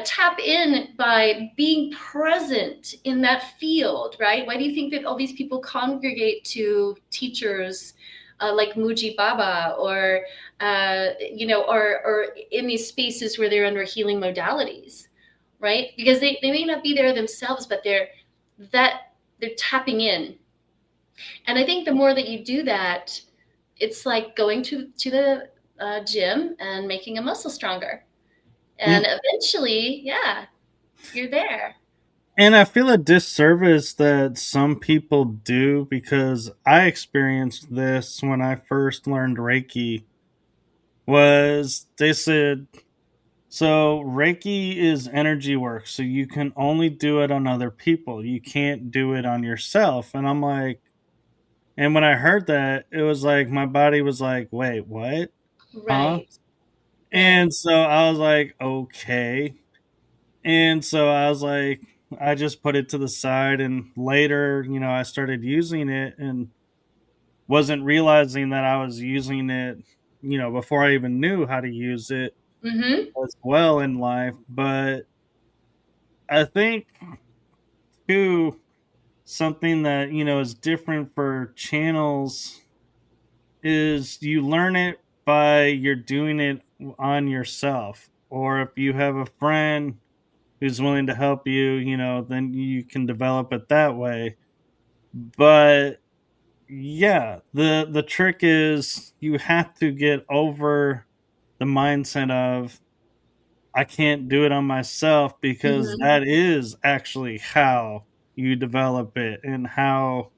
tap in by being present in that field, right? Why do you think that all these people congregate to teachers like Muji Baba, or in these spaces where they're under healing modalities, right? Because they may not be there themselves, but they're tapping in. And I think the more that you do that, it's like going to the gym and making a muscle stronger. Yeah. And eventually, yeah, you're there. And I feel a disservice that some people do because I experienced this when I first learned Reiki. Was they said so Reiki is energy work, so you can only do it on other people. You can't do it on yourself. And I'm like, and when I heard that, it was like my body was like, wait, what? Huh? Right, right. And so I was like, okay. And so I was like, I just put it to the side. And later, I started using it and wasn't realizing that I was using it, before I even knew how to use it Mm-hmm. as well in life. But I think, too, something that, is different for channels is you learn it by you're doing it on yourself. Or if you have a friend who's willing to help you, then you can develop it that way. But yeah, the trick is you have to get over the mindset of I can't do it on myself because Mm-hmm. that is actually how you develop it and how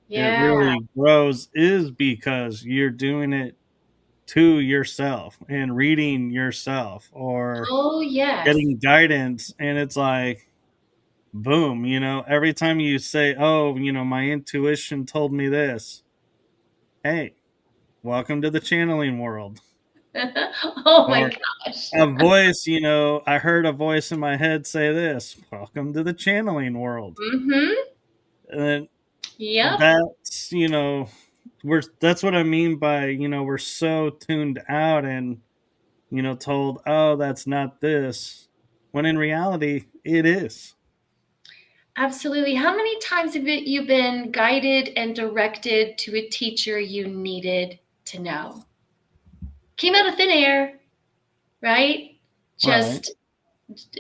it Yeah. really grows is because you're doing it to yourself and reading yourself or Oh, yes. getting guidance, and it's like boom, every time you say, "Oh, my intuition told me this." Hey, welcome to the channeling world. Oh my Or gosh. a voice, I heard a voice in my head say this, "Welcome to the channeling world." Mm-hmm. And then Yep. that's, that's what I mean by, we're so tuned out and, told, "Oh, that's not this." When in reality, it is. Absolutely. How many times have you been guided and directed to a teacher you needed to know? Came out of thin air, right? Right. Just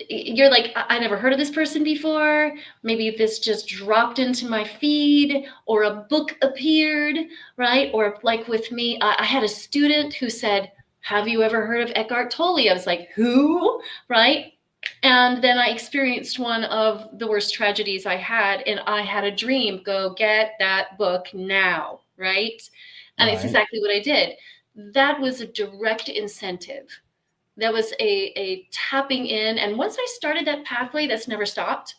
you're like, I never heard of this person before. Maybe this just dropped into my feed, or a book appeared, right? Or like with me, I had a student who said, have you ever heard of Eckhart Tolle? I was like, who? Right? And then I experienced one of the worst tragedies I had, and I had a dream, go get that book now, right? And it's Right. exactly what I did. That was a direct incentive. That was a tapping in. And once I started that pathway, that's never stopped.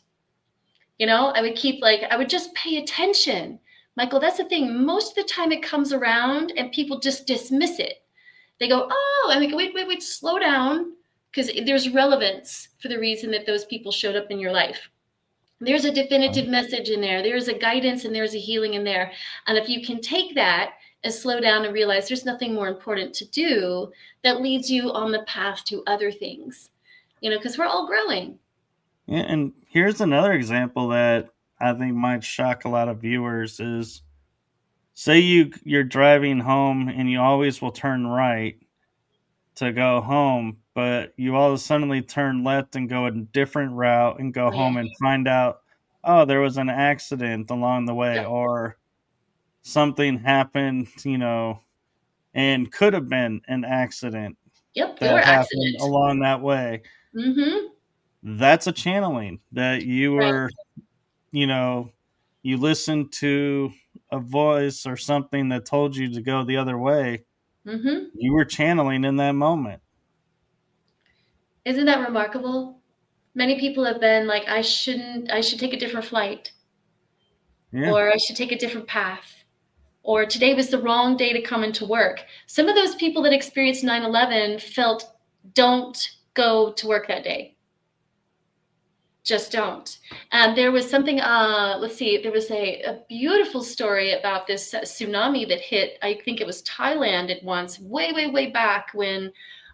I would keep like, I would just pay attention. Michael, that's the thing. Most of the time it comes around and people just dismiss it. They go, oh, and they go, wait, wait, wait, slow down. Because there's relevance for the reason that those people showed up in your life. There's a Right. definitive message in there. There's a guidance and there's a healing in there. And if you can take that and slow down and realize there's nothing more important to do, that leads you on the path to other things, because we're all growing. Yeah, and here's another example that I think might shock a lot of viewers is say you're driving home and you always will turn right to go home, but you all of a suddenly turn left and go a different route and go Oh, yeah. home and find out, oh, there was an accident along the way, Yep. or something happened, and could have been an accident Yep. There were that happened accidents. along that way. Mm-hmm. That's a channeling that you Right. were, you know, you listen to a voice or something that told you to go the other way, Mm-hmm. you were channeling in that moment. Isn't that remarkable? Many people have been like, I should take a different flight, Yeah, or I should take a different path, or today was the wrong day to come into work. Some of those people that experienced 9/11 felt, don't go to work that day. Just don't. And there was something, let's see, there was a beautiful story about this tsunami that hit, I think it was Thailand at once, way, way, way back when,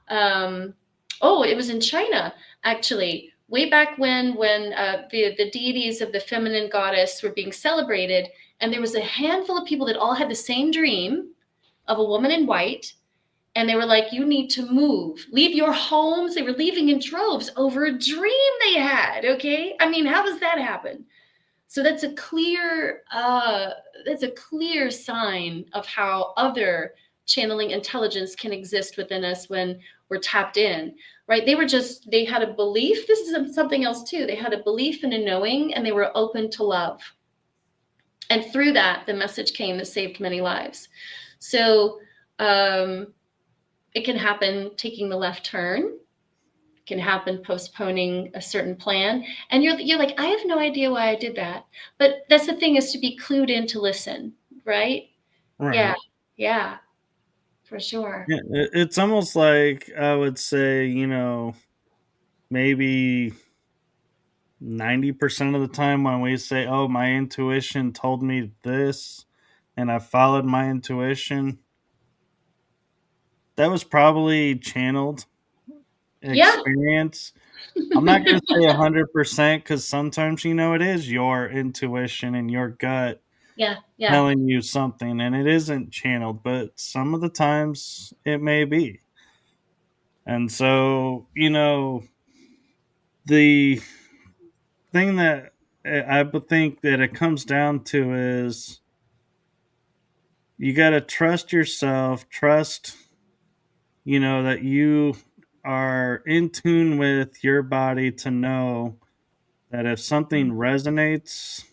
oh, it was in China, actually, way back when the deities of the feminine goddess were being celebrated. And there was a handful of people that all had the same dream of a woman in white, and they were like, you need to move, leave your homes. They were leaving in droves over a dream they had. Okay, I mean, how does that happen? So that's a clear sign of how other channeling intelligence can exist within us when we're tapped in, right? They had a belief. This is something else too. They had a belief and a knowing, and they were open to love, and through that the message came that saved many lives. So it can happen taking the left turn. It can happen postponing a certain plan. And you're like, I have no idea why I did that. But that's the thing, is to be clued in to listen, right? Yeah. right. Yeah, for sure. Yeah, it's almost like I would say, maybe 90% of the time when we say, oh, my intuition told me this and I followed my intuition, that was probably channeled Yeah. experience. I'm not going to say 100% because sometimes, it is your intuition and your gut Yeah. Yeah. telling you something and it isn't channeled, but some of the times it may be. And so, the thing that I would think that it comes down to is you got to trust yourself, trust, that you are in tune with your body to know that if something resonates,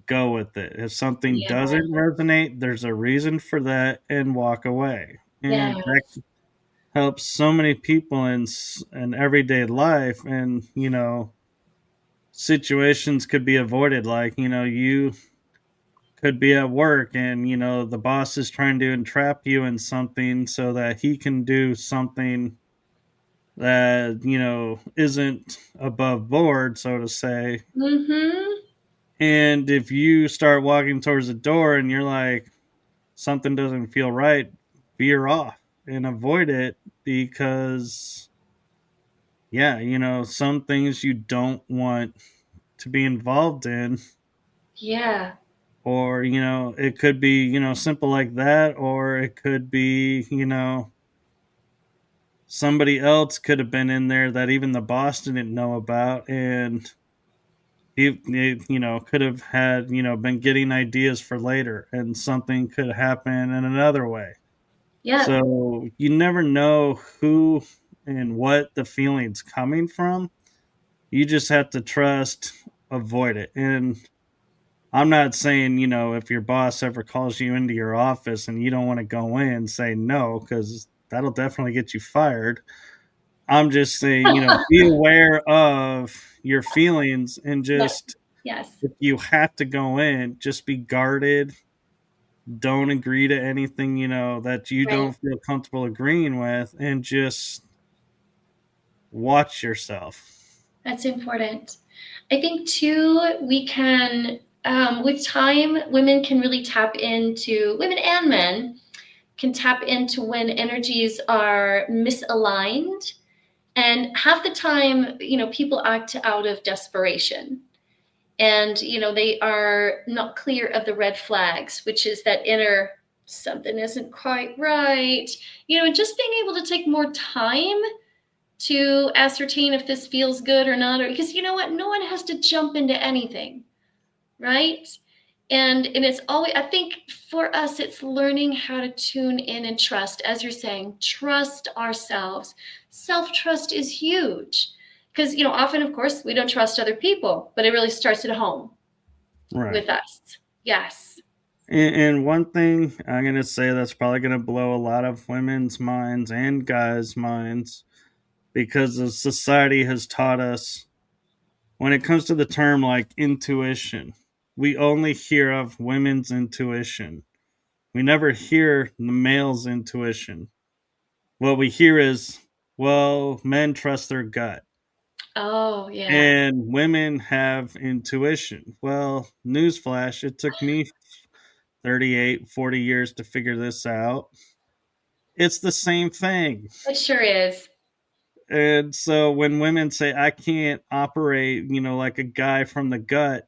go with it. If something Yeah. doesn't resonate, there's a reason for that and walk away. Yeah. And that helps so many people in everyday life and, situations could be avoided like, you could be at work and, the boss is trying to entrap you in something so that he can do something that, isn't above board, so to say. Mm-hmm. And if you start walking towards the door and you're like, something doesn't feel right, veer off and avoid it because, yeah, some things you don't want to be involved in. Yeah. Or, it could be, simple like that. Or it could be, somebody else could have been in there that even the boss didn't know about. And he could have had, been getting ideas for later and something could happen in another way. Yeah. So you never know who and what the feeling's coming from. You just have to trust, avoid it. And I'm not saying, if your boss ever calls you into your office and you don't want to go in, say no, because that'll definitely get you fired. I'm just saying, be aware of your feelings and Yeah. just, Yes. if you have to go in, just be guarded. Don't agree to anything, that you Right. don't feel comfortable agreeing with and just watch yourself. That's important. I think too, we can, with time, women and men can tap into when energies are misaligned. And half the time, people act out of desperation. And, they are not clear of the red flags, which is that inner something isn't quite right. Just being able to take more time to ascertain if this feels good or not, or because you know what, no one has to jump into anything, right? And it's always, I think for us, it's learning how to tune in and trust, as you're saying, trust ourselves. Self-trust is huge because often, of course, we don't trust other people, but it really starts at home Right. with us. Yes. And one thing I'm going to say that's probably going to blow a lot of women's minds and guys' minds, because the society has taught us, when it comes to the term like intuition, we only hear of women's intuition. We never hear the male's intuition. What we hear is, well, men trust their gut Oh, yeah. and women have intuition. Well, newsflash, it took me 38, 40 years to figure this out. It's the same thing. It sure is. And so when women say, I can't operate, like a guy from the gut,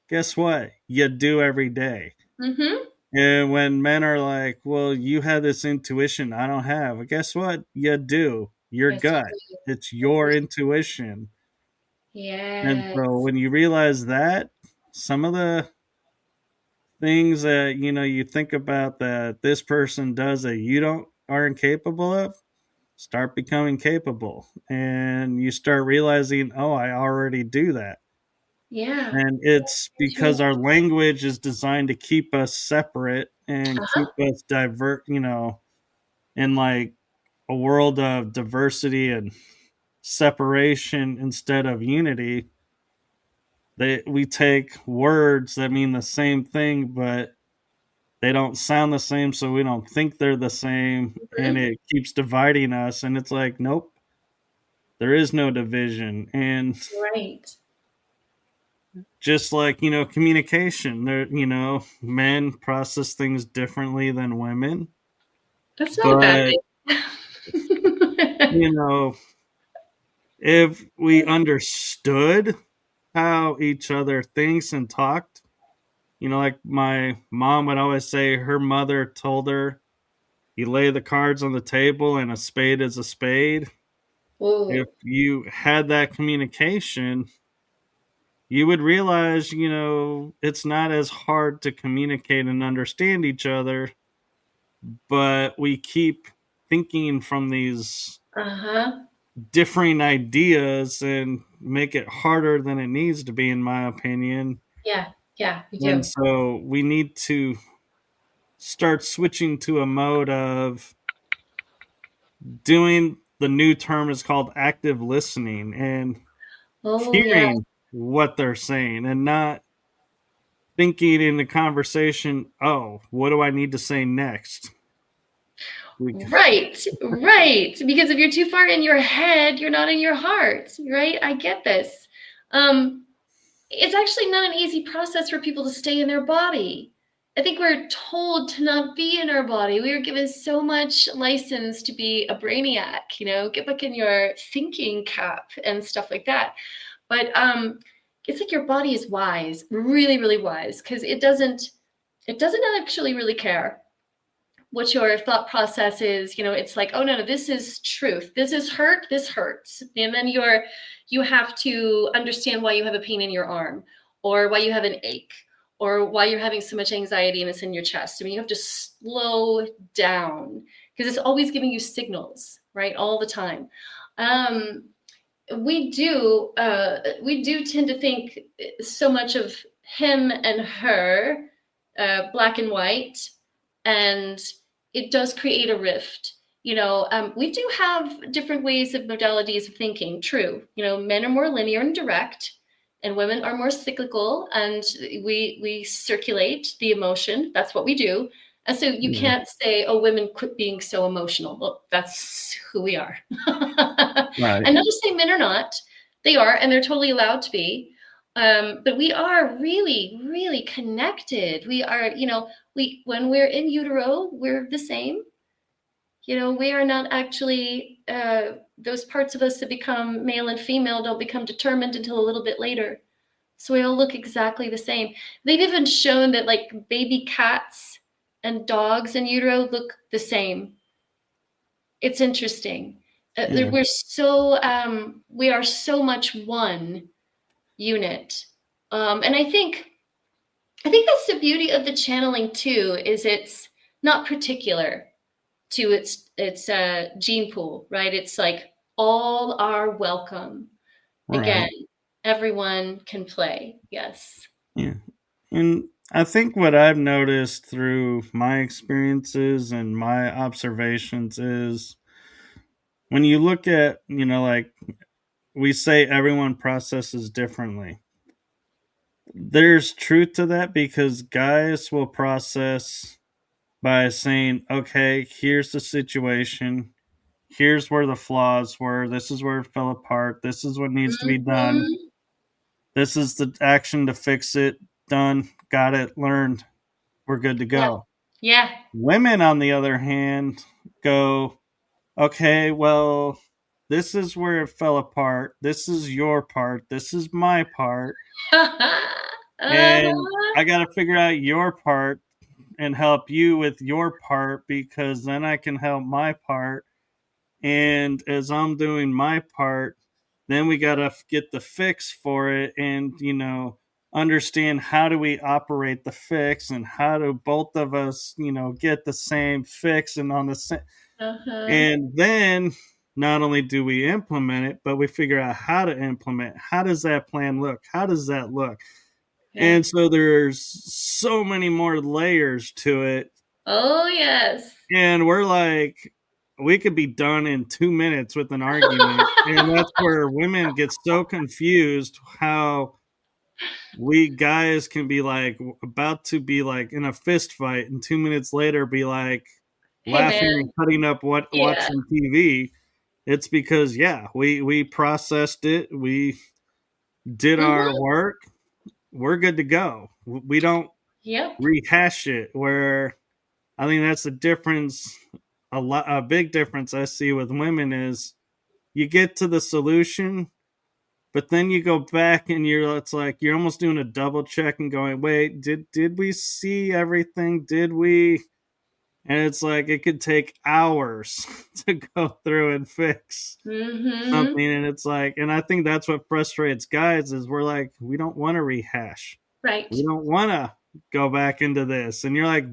guess what? You do every day. Mm-hmm. And when men are like, well, you have this intuition I don't have, well, guess what? You do. Your Yes, you gut. do. It's Yes, your you intuition. do. And so Yes. when you realize that, some of the things that you think about that this person does that you don't aren't capable of, start becoming capable, and you start realizing, oh, I already do that. Yeah. And it's because our language is designed to keep us separate and keep Uh-huh. us divert, in like a world of diversity and separation instead of unity. That we take words that mean the same thing, but they don't sound the same, so we don't think they're the same, and Mhm. it keeps dividing us. And it's like, nope, there is no division. And Right. just like, communication, there, men process things differently than women. That's not a bad But, thing. you know, if we understood how each other thinks and talked, like my mom would always say, her mother told her, you lay the cards on the table and a spade is a spade. If Ooh. you had that communication, you would realize, it's not as hard to communicate and understand each other, but we keep thinking from these Uh-huh. differing ideas and make it harder than it needs to be, in my opinion. Yeah. Yeah, we And do. so we need to start switching to a mode of doing, the new term is called active listening, and Oh, yeah. hearing what they're saying and not thinking in the conversation, oh, what do I need to say next? Right, right. Because if you're too far in your head, you're not in your heart, right? I get this. Um, it's actually not an easy process for people to stay in their body. I think we're told to not be in our body. We are given so much license to be a brainiac, get back in your thinking cap and stuff like that. But it's like your body is wise, really, really wise, because it doesn't actually really care what your thought process is. It's like, oh, no, this is truth, this is hurt, this hurts. And then you have to understand why you have a pain in your arm, or why you have an ache, or why you're having so much anxiety and it's in your chest. I mean, you have to slow down, because it's always giving you signals, right, all the time. um, we do tend to think so much of him and her, black and white, and it does create a rift. We do have different ways of modalities of thinking. True, men are more linear and direct, and women are more cyclical, and we circulate the emotion. That's what we do. And so you Yeah, can't say, oh, women quit being so emotional. Well, that's who we are. right. And not to say men are not, they are, and they're totally allowed to be. But we are really, really connected. We are, when we're in utero, we're the same. We are not actually, those parts of us that become male and female don't become determined until a little bit later. So we all look exactly the same. They've even shown that like baby cats and dogs in utero look the same. It's interesting. Yeah, We are so much one unit. And I think that's the beauty of the channeling too, is it's not particular to its gene pool, right? It's like all are welcome. Again, right. everyone can play. Yes. Yeah. And I think what I've noticed through my experiences and my observations is when you look at, like we say everyone processes differently. There's truth to that because guys will process by saying, okay, here's the situation. Here's where the flaws were. This is where it fell apart. This is what needs to be done. Mhm. This is the action to fix it. Done. Got it. Learned. We're good to Yeah. go. Yeah. Women, on the other hand, go, okay, well, this is where it fell apart. This is your part. This is my part. And Uh-huh. I got to figure out your part and help you with your part because then I can help my part. And as I'm doing my part, then we got to get the fix for it and, understand how do we operate the fix and how do both of us, get the same fix and on the same. Uh-huh. And then not only do we implement it, but we figure out how to implement. How does that plan look? How does that look? Yeah. And so there's so many more layers to it. Oh, yes. And we're like, we could be done in 2 minutes with an argument. And that's where women get so confused how we guys can be like about to be like in a fist fight and 2 minutes later be like Hey, laughing man. and cutting up what Yeah. watching TV. It's because yeah, we processed it, we did our Mhm. work, we're good to go. We don't Yep. rehash it. Where I think that's the difference. A big difference I see with women is you get to the solution, but then you go back and it's like you're almost doing a double check and going, wait, did we see everything? Did we? And it's like it could take hours to go through and fix Mhm. something. And it's like, and I think that's what frustrates guys is we're like, we don't want to rehash. We Right. don't want to go back into this. And you're like,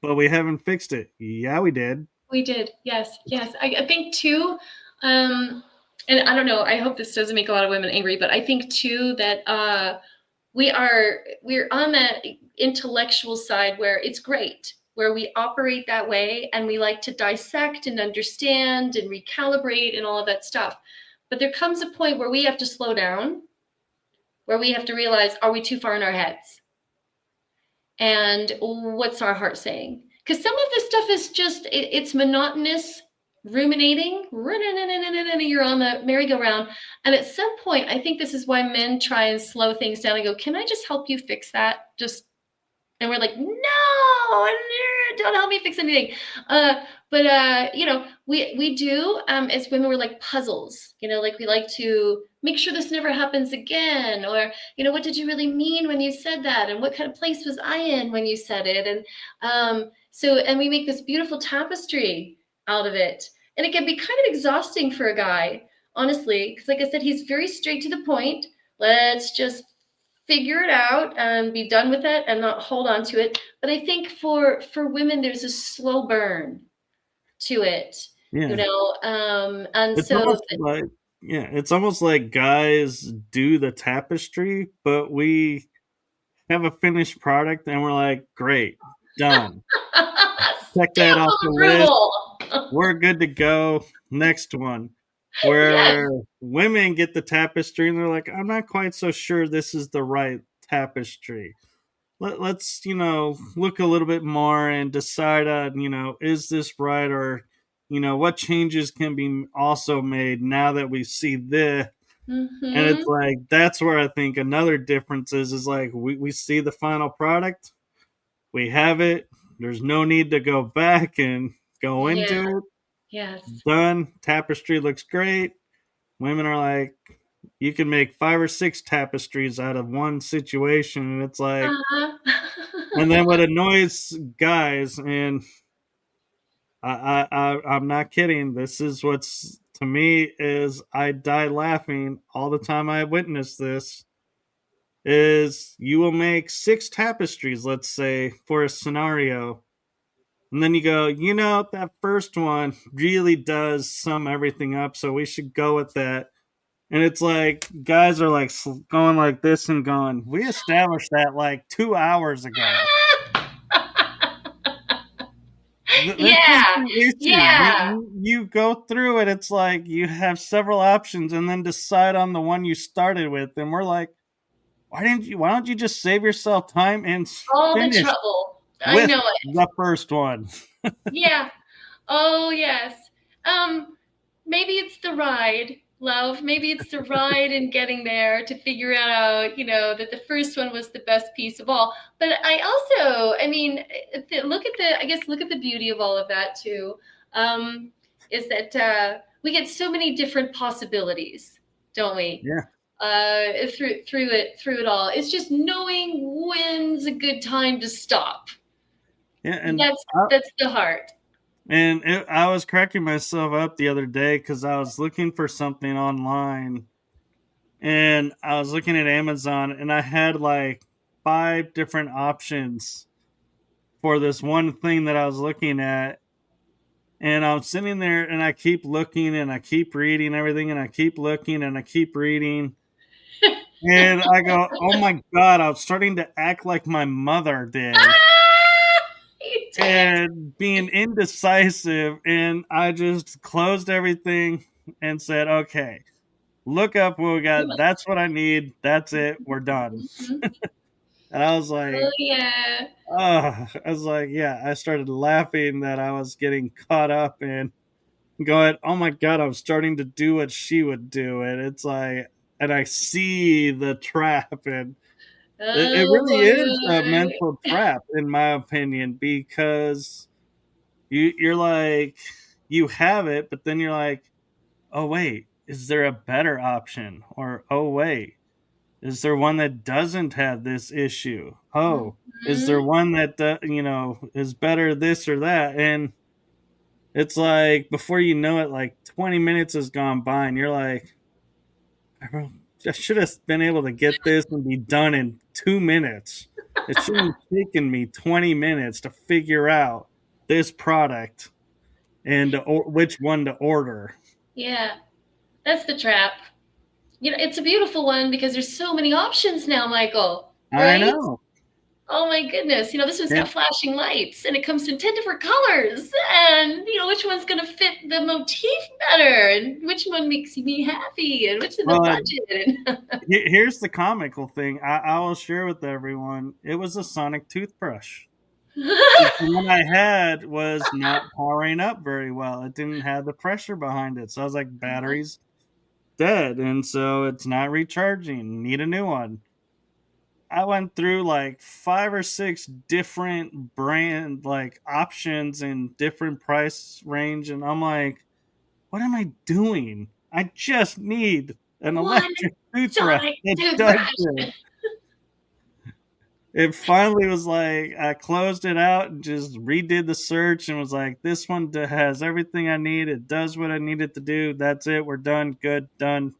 but we haven't fixed it. Yeah, we did. We did. Yes. Yes. I think too, um, and I don't know, I hope this doesn't make a lot of women angry, but I think too that we're on that intellectual side where it's great, where we operate that way and we like to dissect and understand and recalibrate and all of that stuff. But there comes a point where we have to slow down, where we have to realize, are we too far in our heads? And what's our heart saying? Because some of this stuff is just it's monotonous ruminating. You're on the merry-go-round, and at some point I think this is why men try and slow things down and go, can I just help you fix that? Just And we're like, no, don't help me fix anything. We do as women, we're like puzzles. Like we like to make sure this never happens again, or what did you really mean when you said that, and what kind of place was I in when you said it, and we make this beautiful tapestry out of it, and it can be kind of exhausting for a guy, honestly, because like I said, he's very straight to the point. Let's just figure it out and be done with it and not hold on to it. But I think for women, there's a slow burn to it, Yeah. and It's so almost like, yeah, it's almost like guys do the tapestry, but we have a finished product and we're like, great, done. Check that stamp off the of list. approval. We're good to go. Next one. Yes. Where women get the tapestry and they're like, I'm not quite so sure this is the right tapestry. Let's, look a little bit more and decide on, is this right? Or, what changes can be also made now that we see this. And it's Mm-hmm. like, that's where I think another difference is like, we see the final product, we have it. There's no need to go back and go Yeah. into it. Yes. Done. Tapestry looks great. Women are like, you can make 5 or 6 tapestries out of one situation. And it's like, and then what annoys guys, and I'm not kidding. This is what's to me is I die laughing all the time I witness this. Is you will make 6 tapestries, let's say, for a scenario, and then you go, that first one really does sum everything up, so we should go with that. And it's like guys are like going like this and going, we established that like 2 hours ago. This is Yeah, the issue. yeah. You go through it. It's like you have several options and then decide on the one you started with. And we're like, why don't you just save yourself time and All the finish trouble. I with know it. the first one? Yeah. Oh, yes. Um, Maybe it's the ride, love. Maybe it's the ride and getting there to figure out, that the first one was the best piece of all. But I also, I mean, look at the beauty of all of that too. Is that we get so many different possibilities, don't we? Yeah. Through it all. It's just knowing when's a good time to stop. Yeah. That's that's the heart. I was cracking myself up the other day because I was looking for something online and I was looking at Amazon and I had like five different options for this one thing that I was looking at. And I'm sitting there and I keep looking and I keep reading everything and I keep looking and I keep reading. And I go, oh my God, I was starting to act like my mother did You did. and being indecisive. And I just closed everything and said, okay, look up what we got. That's what I need. That's it. We're done. Mhm. And Oh yeah. I was like, yeah, I started laughing that I was getting caught up in going, oh my God, I'm starting to do what she would do. And it's like, and I see the trap. And it Oh really is a boy. mental trap, in my opinion, because you're like, you have it, but then you're like, oh, wait, is there a better option? Or, oh, wait, is there one that doesn't have this issue? Oh, is there Mhm. one that, is better this or that? And it's like, before you know it, like 20 minutes has gone by, and you're like, I should have been able to get this and be done in 2 minutes. It shouldn't have taken me 20 minutes to figure out this product and which one to order. Yeah, that's the trap. It's a beautiful one because there's so many options now, Michael, I right? know. Oh my goodness. This one's got And, flashing lights and it comes in 10 different colors. And, which one's going to fit the motif better and which one makes me happy and which is the well, budget. here's the comical thing I will share with everyone. It was a sonic toothbrush. The one I had was not powering up very well. It didn't have the pressure behind it. So I was like, batteries dead. And so it's not recharging. Need a new one. I went through like five or six different brand like options and different price range. And I'm like, what am I doing? I just need an One electric toothbrush sonic that does toothbrush. this. It finally was like I closed it out and just redid the search and was like, this one has everything I need. It does what I need it to do. That's it. We're done. Good. Done.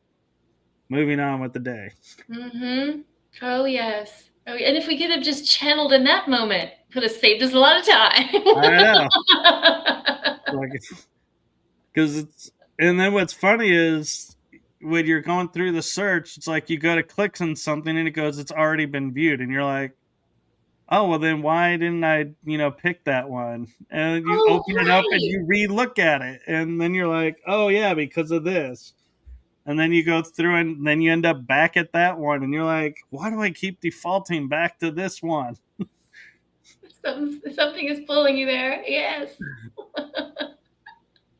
Moving on with the day. Mm-hmm. Oh yes. Oh, and if we could have just channeled in that moment, could have saved us a lot of time. I know. Like, because it's, and then what's funny is when you're going through the search, it's like you go to click on something and it goes, it's already been viewed. And you're like, oh, well, then why didn't I, pick that one? And you Oh open it up and right. you re look at it. And then you're like, oh, yeah, because of this. And then you go through and then you end up back at that one. And you're like, why do I keep defaulting back to this one? Something is pulling you there. Yes.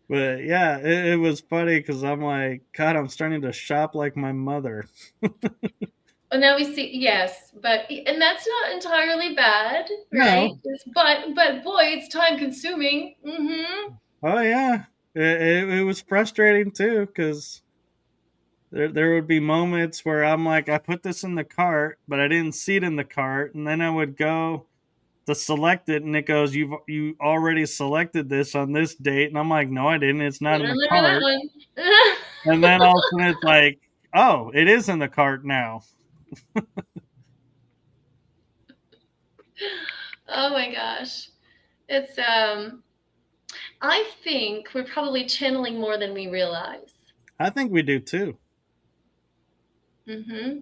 But yeah, it was funny because I'm like, God, I'm starting to shop like my mother. Well, now we see, yes, and that's not entirely bad, right? No. But boy, it's time consuming. Mm-hmm. Oh, yeah. It was frustrating too because there would be moments where I'm like, I put this in the cart, but I didn't see it in the cart. And then I would go to select it and it goes, you already selected this on this date. And I'm like, no, I didn't. It's not Better in the remember that cart. one. And then all of a sudden it's like, oh, it is in the cart now. Oh my gosh. It's I think we're probably channeling more than we realize. I think we do too. Mm-hmm.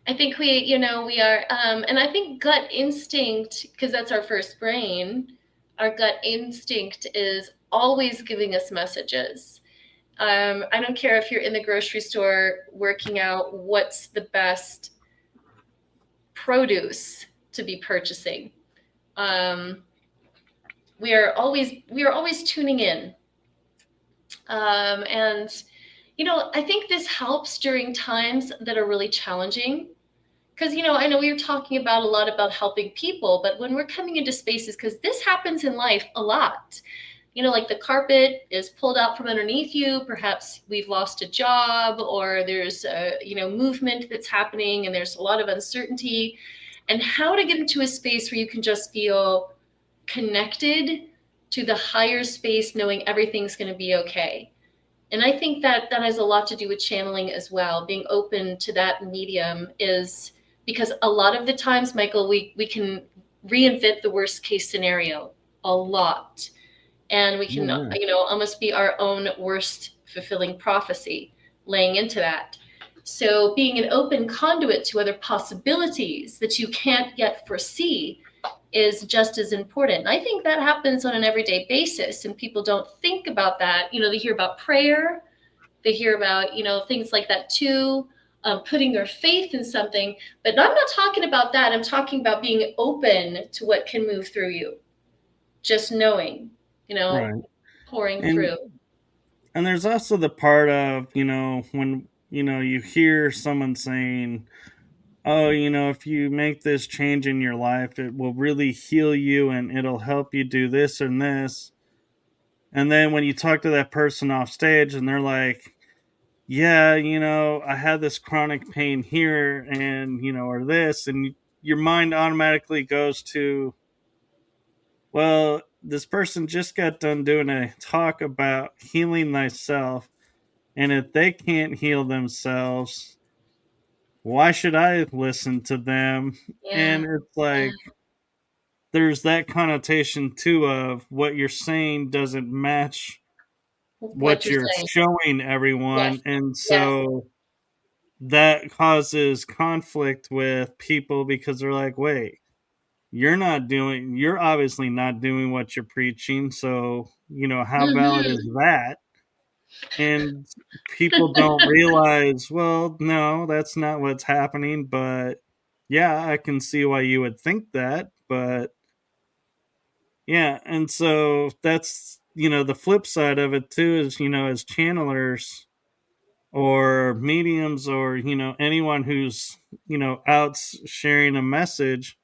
I think we are, and I think gut instinct, because that's our first brain, our gut instinct is always giving us messages. I don't care if you're in the grocery store working out what's the best produce to be purchasing. Um, we are always tuning in, and I think this helps during times that are really challenging. Because I know we were talking about a lot about helping people, but when we're coming into spaces, because this happens in life a lot, like the carpet is pulled out from underneath you. Perhaps we've lost a job, or there's movement that's happening, and there's a lot of uncertainty. And how to get into a space where you can just feel connected to the higher space, knowing everything's going to be okay. And I think that that has a lot to do with channeling as well. Being open to that medium is because a lot of the times, Michael, we can reinvent the worst case scenario a lot. And we Oh, can, yeah. almost be our own worst fulfilling prophecy laying into that. So being an open conduit to other possibilities that you can't yet foresee is just as important. I think that happens on an everyday basis, and people don't think about that. They hear about prayer, they hear about, things like that too, putting their faith in something. But I'm not talking about that. I'm talking about being open to what can move through you, just knowing, you know, Right. pouring And through. and there's also the part of, when, you hear someone saying, "Oh, if you make this change in your life, it will really heal you and it'll help you do this and this." And then when you talk to that person off stage and they're like, "Yeah, I had this chronic pain here and, or this," and your mind automatically goes to, well, this person just got done doing a talk about healing thyself. And if they can't heal themselves, why should I listen to them? Yeah. And it's Yeah. like there's that connotation too of what you're saying doesn't match What what you're you're saying. showing Yes. everyone. And Yes. so that causes conflict with people because they're like, wait, you're obviously not doing what you're preaching. So, how valid is Mm-hmm. that? And people don't realize, well, no, that's not what's happening, but yeah, I can see why you would think that, but yeah, and so that's, the flip side of it too is, as channelers or mediums or, anyone who's, out sharing a message,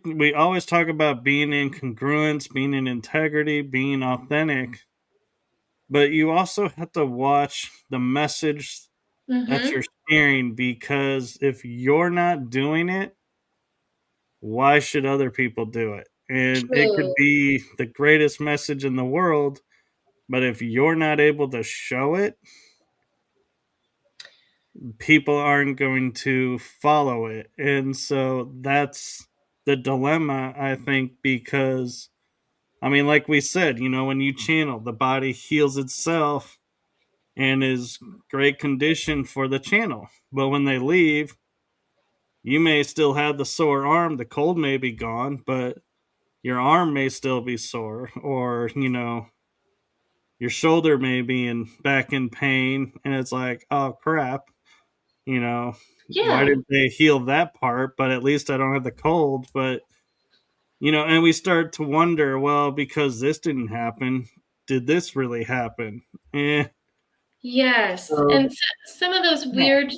we always talk about being in congruence, being in integrity, being authentic, but you also have to watch the message that Mm-hmm. you're sharing, because if you're not doing it, why should other people do it? And it True. could be the greatest message in the world, but if you're not able to show it, people aren't going to follow it. And so that's the dilemma, I think, because I mean, like we said, when you channel, the body heals itself and is great condition for the channel. But when they leave, you may still have the sore arm, the cold may be gone, but your arm may still be sore, or, your shoulder may be back in pain. And it's like, oh crap, you know, why Yeah. didn't they heal that part? But at least I don't have the cold. But, and we start to wonder, well, because this didn't happen, did this really happen? Eh, Yes, so, and some of those yeah, weird,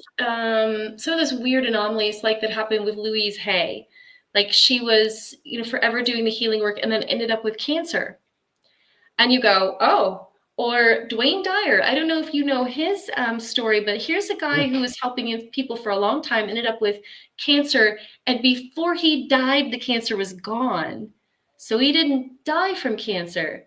some of those weird anomalies, like that happened with Louise Hay, like she was, forever doing the healing work, and then ended up with cancer. And you go, oh, or Dwayne Dyer. I don't know if you know his story, but here's a guy who was helping people for a long time, ended up with cancer, and before he died, the cancer was gone. So he didn't die from cancer.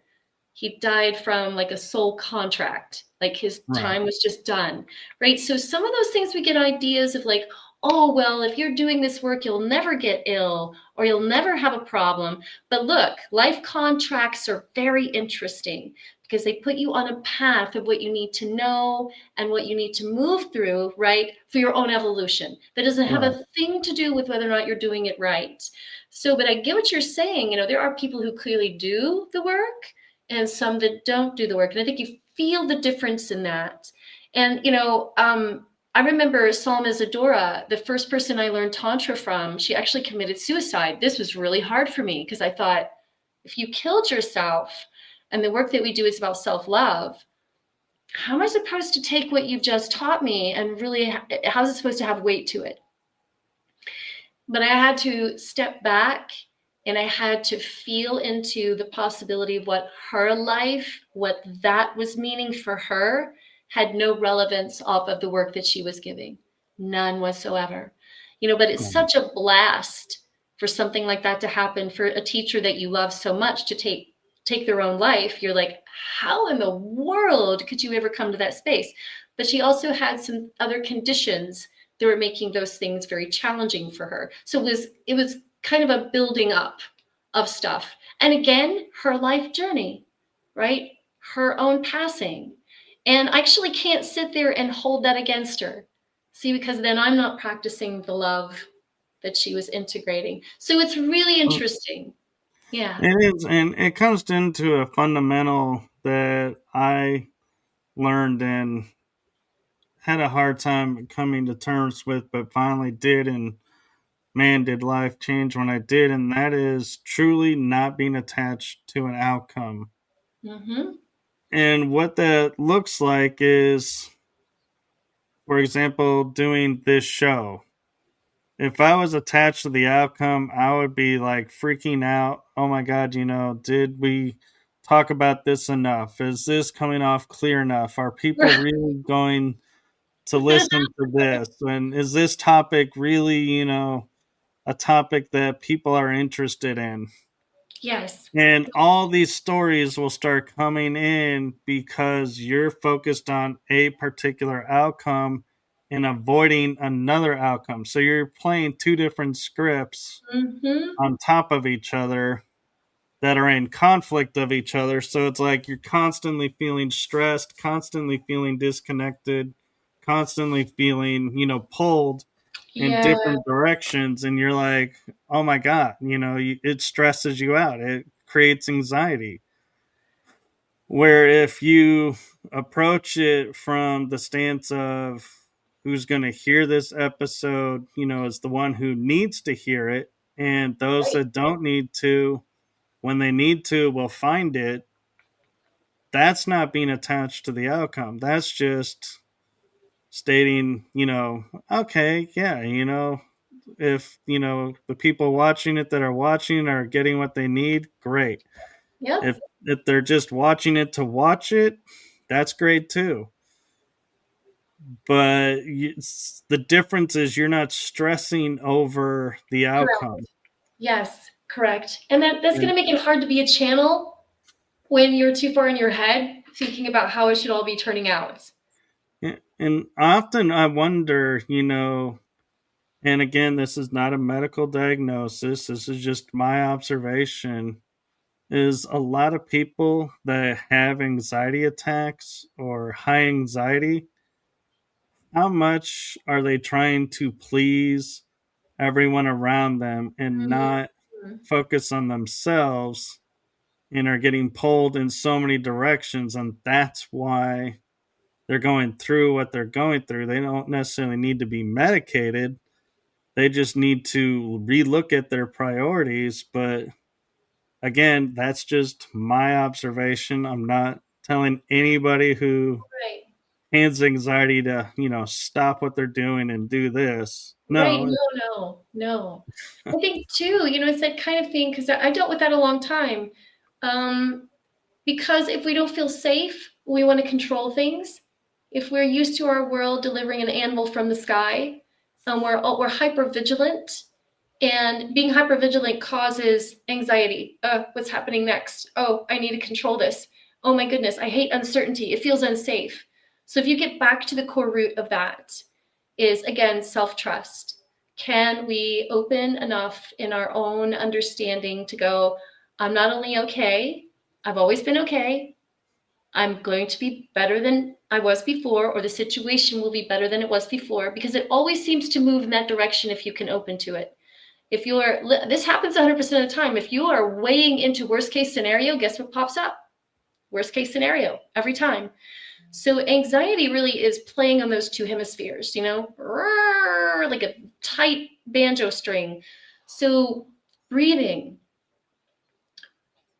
He died from like a soul contract, like his right. time was just done, right? So some of those things we get ideas of like, oh, well, if you're doing this work, you'll never get ill or you'll never have a problem. But look, life contracts are very interesting because they put you on a path of what you need to know and what you need to move through, right, for your own evolution. That doesn't have Right. a thing to do with whether or not you're doing it right. So, but I get what you're saying. There are people who clearly do the work and some that don't do the work. And I think you feel the difference in that. And, I remember Salma Zadora, the first person I learned Tantra from, she actually committed suicide. This was really hard for me because I thought, if you killed yourself, and the work that we do is about self-love, how am I supposed to take what you've just taught me and really, how's it supposed to have weight to it? But I had to step back and I had to feel into the possibility of what her life, what that was meaning for her, had no relevance off of the work that she was giving. None whatsoever. But it's Right. such a blast for something like that to happen, for a teacher that you love so much to take their own life. You're like, how in the world could you ever come to that space? But she also had some other conditions that were making those things very challenging for her. So it was kind of a building up of stuff. And again, her life journey, right? Her own passing. And I actually can't sit there and hold that against her. See, because then I'm not practicing the love that she was integrating. So it's really Well, interesting. Yeah. it is, and it comes into a fundamental that I learned and had a hard time coming to terms with, but finally did. And man, did life change when I did. And that is truly not being attached to an outcome. Mm-hmm. And what that looks like is, for example, doing this show. If I was attached to the outcome, I would be like freaking out. Oh my God, did we talk about this enough? Is this coming off clear enough? Are people really going to listen to this? And is this topic really, a topic that people are interested in? Yes. And all these stories will start coming in because you're focused on a particular outcome and avoiding another outcome. So you're playing two different scripts Mm-hmm. on top of each other that are in conflict of each other. So it's like you're constantly feeling stressed, constantly feeling disconnected, constantly feeling, pulled in Yeah. different directions. And you're like, oh my God, it stresses you out. It creates anxiety. Where if you approach it from the stance of who's going to hear this episode, is the one who needs to hear it, and those Right. that don't need to, when they need to, will find it. That's not being attached to the outcome. That's just stating, okay, yeah, if, the people watching it that are watching are getting what they need, great. Yep. If they're just watching it to watch it, that's great too. But the difference is you're not stressing over the Correct. outcome. Yes. Correct. And that's going And, to make it hard to be a channel when you're too far in your head thinking about how it should all be turning out. and often I wonder, and again, this is not a medical diagnosis, this is just my observation, is a lot of people that have anxiety attacks or high anxiety, how much are they trying to please everyone around them and not Mhm. focus on themselves, and are getting pulled in so many directions? And that's why they're going through what they're going through. They don't necessarily need to be medicated. They just need to relook at their priorities. But again, that's just my observation. I'm not telling anybody who Right. has anxiety to, stop what they're doing and do this. Right. No. No, no, no. I think too, it's that kind of thing because I dealt with that a long time. Um, because if we don't feel safe, we want to control things. If we're used to our world delivering an animal from the sky, we're hyper vigilant, and being hyper vigilant causes anxiety. What's happening next? Oh, I need to control this. Oh my goodness, I hate uncertainty. It feels unsafe. So if you get back to the core root of that, is, again, self-trust. Can we open enough in our own understanding to go, I'm not only okay, I've always been okay, I'm going to be better than I was before, or the situation will be better than it was before, because it always seems to move in that direction if you can open to it. If you're, this happens 100% of the time. If you are weighing into worst case scenario, guess what pops up? Worst case scenario every time. So anxiety really is playing on those two hemispheres, like a tight banjo string. So breathing,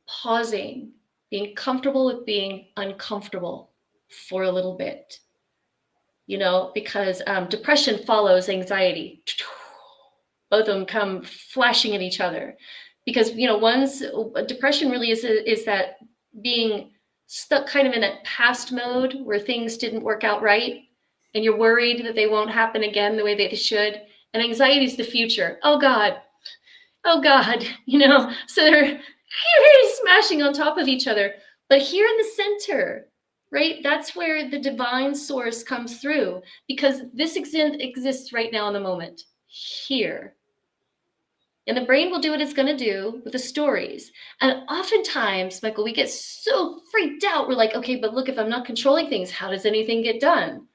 pausing, being comfortable with being uncomfortable for a little bit, because depression follows anxiety. Both of them come flashing at each other, because one's depression really is that being stuck kind of in that past mode where things didn't work out right, and you're worried that they won't happen again the way they should. And anxiety is the future. Oh God, oh God, So they're smashing on top of each other. But here in the center, right, that's where the divine source comes through, because this exists right now in the moment, here. And the brain will do what it's going to do with the stories. And oftentimes, Michael, we get so freaked out. We're like, okay, but look, if I'm not controlling things, how does anything get done?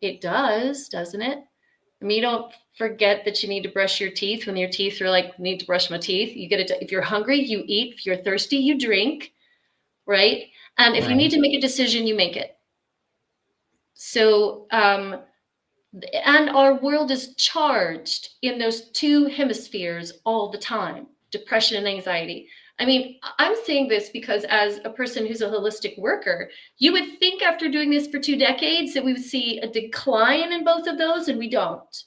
It does, doesn't it? I mean, you don't forget that you need to brush your teeth when your teeth are like, need to brush my teeth. You get it. If you're hungry, you eat. If you're thirsty, you drink, right? And if you Right. need to make a decision, you make it. So, and our world is charged in those two hemispheres all the time, depression and anxiety. I mean, I'm saying this because as a person who's a holistic worker, you would think after doing this for 2 decades that we would see a decline in both of those, and we don't.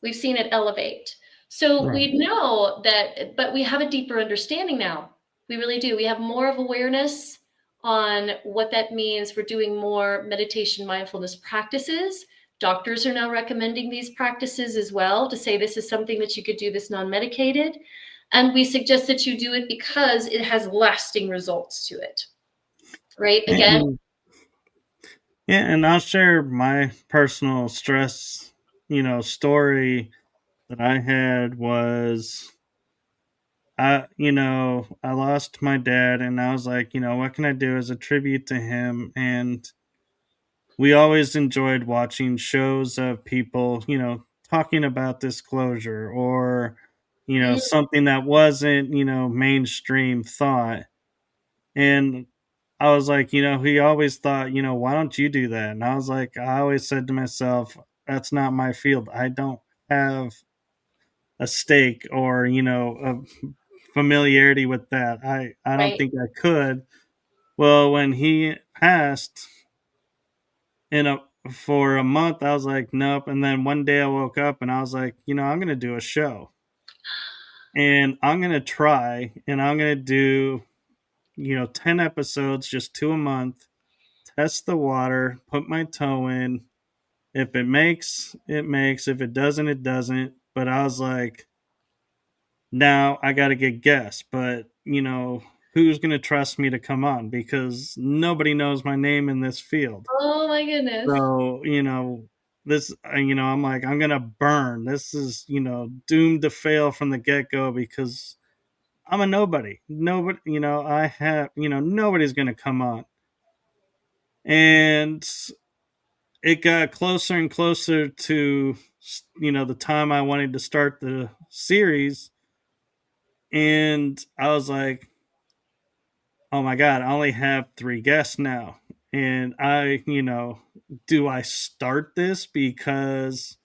We've seen it elevate. So Right. we know that, but we have a deeper understanding now. We really do. We have more of awareness on what that means. We're doing more meditation mindfulness practices. Doctors are now recommending these practices as well, to say this is something that you could do this non-medicated. And we suggest that you do it because it has lasting results to it. Right? Again, And yeah, and I'll share my personal stress, story that I had was I lost my dad and I was like, what can I do as a tribute to him? And we always enjoyed watching shows of people, talking about disclosure or, something that wasn't, mainstream thought. And I was like, he always thought, why don't you do that? And I was like, I always said to myself, that's not my field. I don't have a stake or, a familiarity with that. I don't right. think I could. Well, when he passed in a for a month, I was like, nope. And then one day I woke up and I was like, I'm gonna do a show. And I'm gonna try and I'm gonna do, 10 episodes, just 2 a month, test the water, put my toe in. If it makes, it makes. If it doesn't, it doesn't. But I was like, now I got to get guests. But, who's going to trust me to come on? Because nobody knows my name in this field. Oh my goodness. So, this, I'm like, I'm going to burn. This is, doomed to fail from the get go because I'm a nobody. Nobody, I have, nobody's going to come on. And it got closer and closer to the time I wanted to start the series, and I was like, "Oh my god, I only have 3 guests now." And do I start this because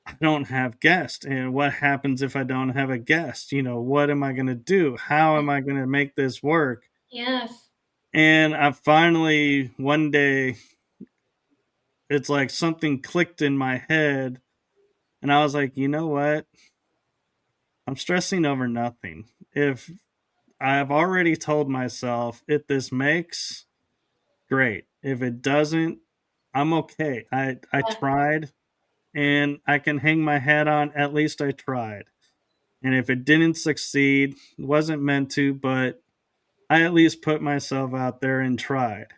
I don't have guests? And what happens if I don't have a guest? What am I going to do? How am I going to make this work? Yes. And I finally one day it's like something clicked in my head and I was like, "You know what? I'm stressing over nothing. If I've already told myself if this makes, great. If it doesn't, I'm okay. I Yeah. tried and I can hang my hat on at least I tried. And if it didn't succeed, wasn't meant to, but I at least put myself out there and tried.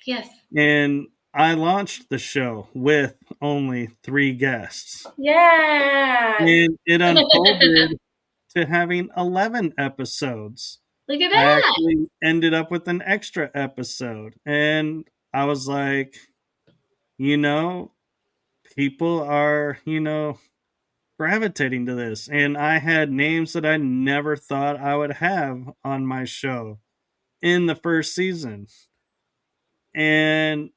Yes. And I launched the show with only 3 guests, Yes. and it unfolded to having 11 episodes. Look at I that. actually ended up with an extra episode, and I was like, you know, people are, gravitating to this. And I had names that I never thought I would have on my show in the first season. And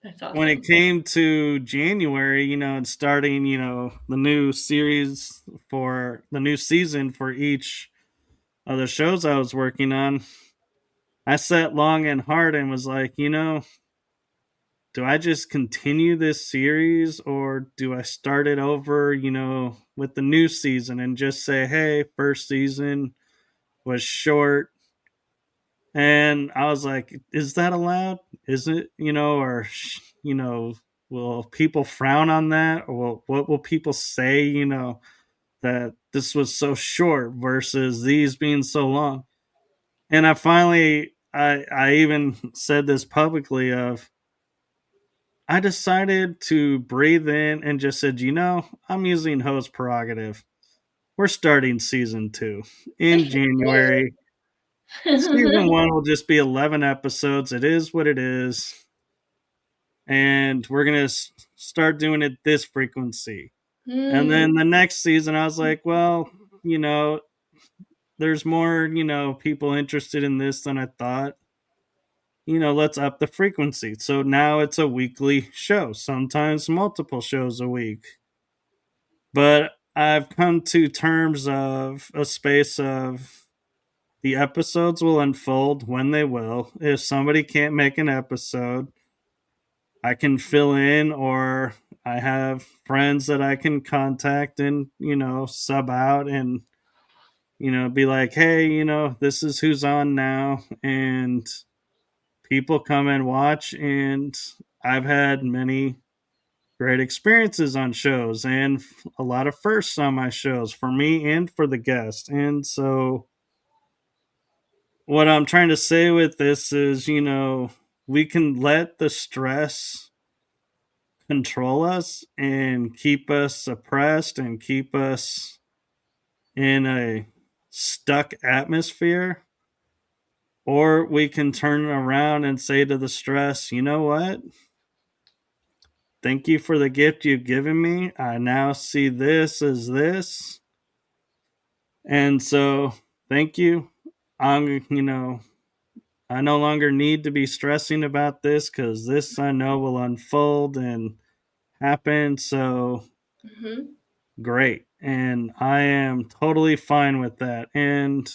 That's when it awesome. came to January, and starting, the new series for the new season for each of the shows I was working on, I sat long and hard and was like, do I just continue this series or do I start it over, with the new season and just say, hey, first season was short. And I was like, is that allowed? Is it, or, will people frown on that? Or what will people say, that this was so short versus these being so long? And I even said this publicly of, I decided to breathe in and just said, I'm using host prerogative. We're starting season 2 Good in for you. January. Season 1 will just be 11 episodes. It is what it is. And we're going to start doing it this frequency. And Hmm. then the next season, I was like, well, you know, there's more, people interested in this than I thought. Let's up the frequency. So now it's a weekly show, sometimes multiple shows a week. But I've come to terms of a space of the episodes will unfold when they will. If somebody can't make an episode, I can fill in, or I have friends that I can contact and, sub out and, be like, hey, this is who's on now. And people come and watch. And I've had many great experiences on shows and a lot of firsts on my shows for me and for the guest. And so, what I'm trying to say with this is, we can let the stress control us and keep us suppressed and keep us in a stuck atmosphere. Or we can turn around and say to the stress, you know what? Thank you for the gift you've given me. I now see this as this. And so, thank you. I no longer need to be stressing about this because this I know will unfold and happen. So, Hmm. great. And I am totally fine with that. And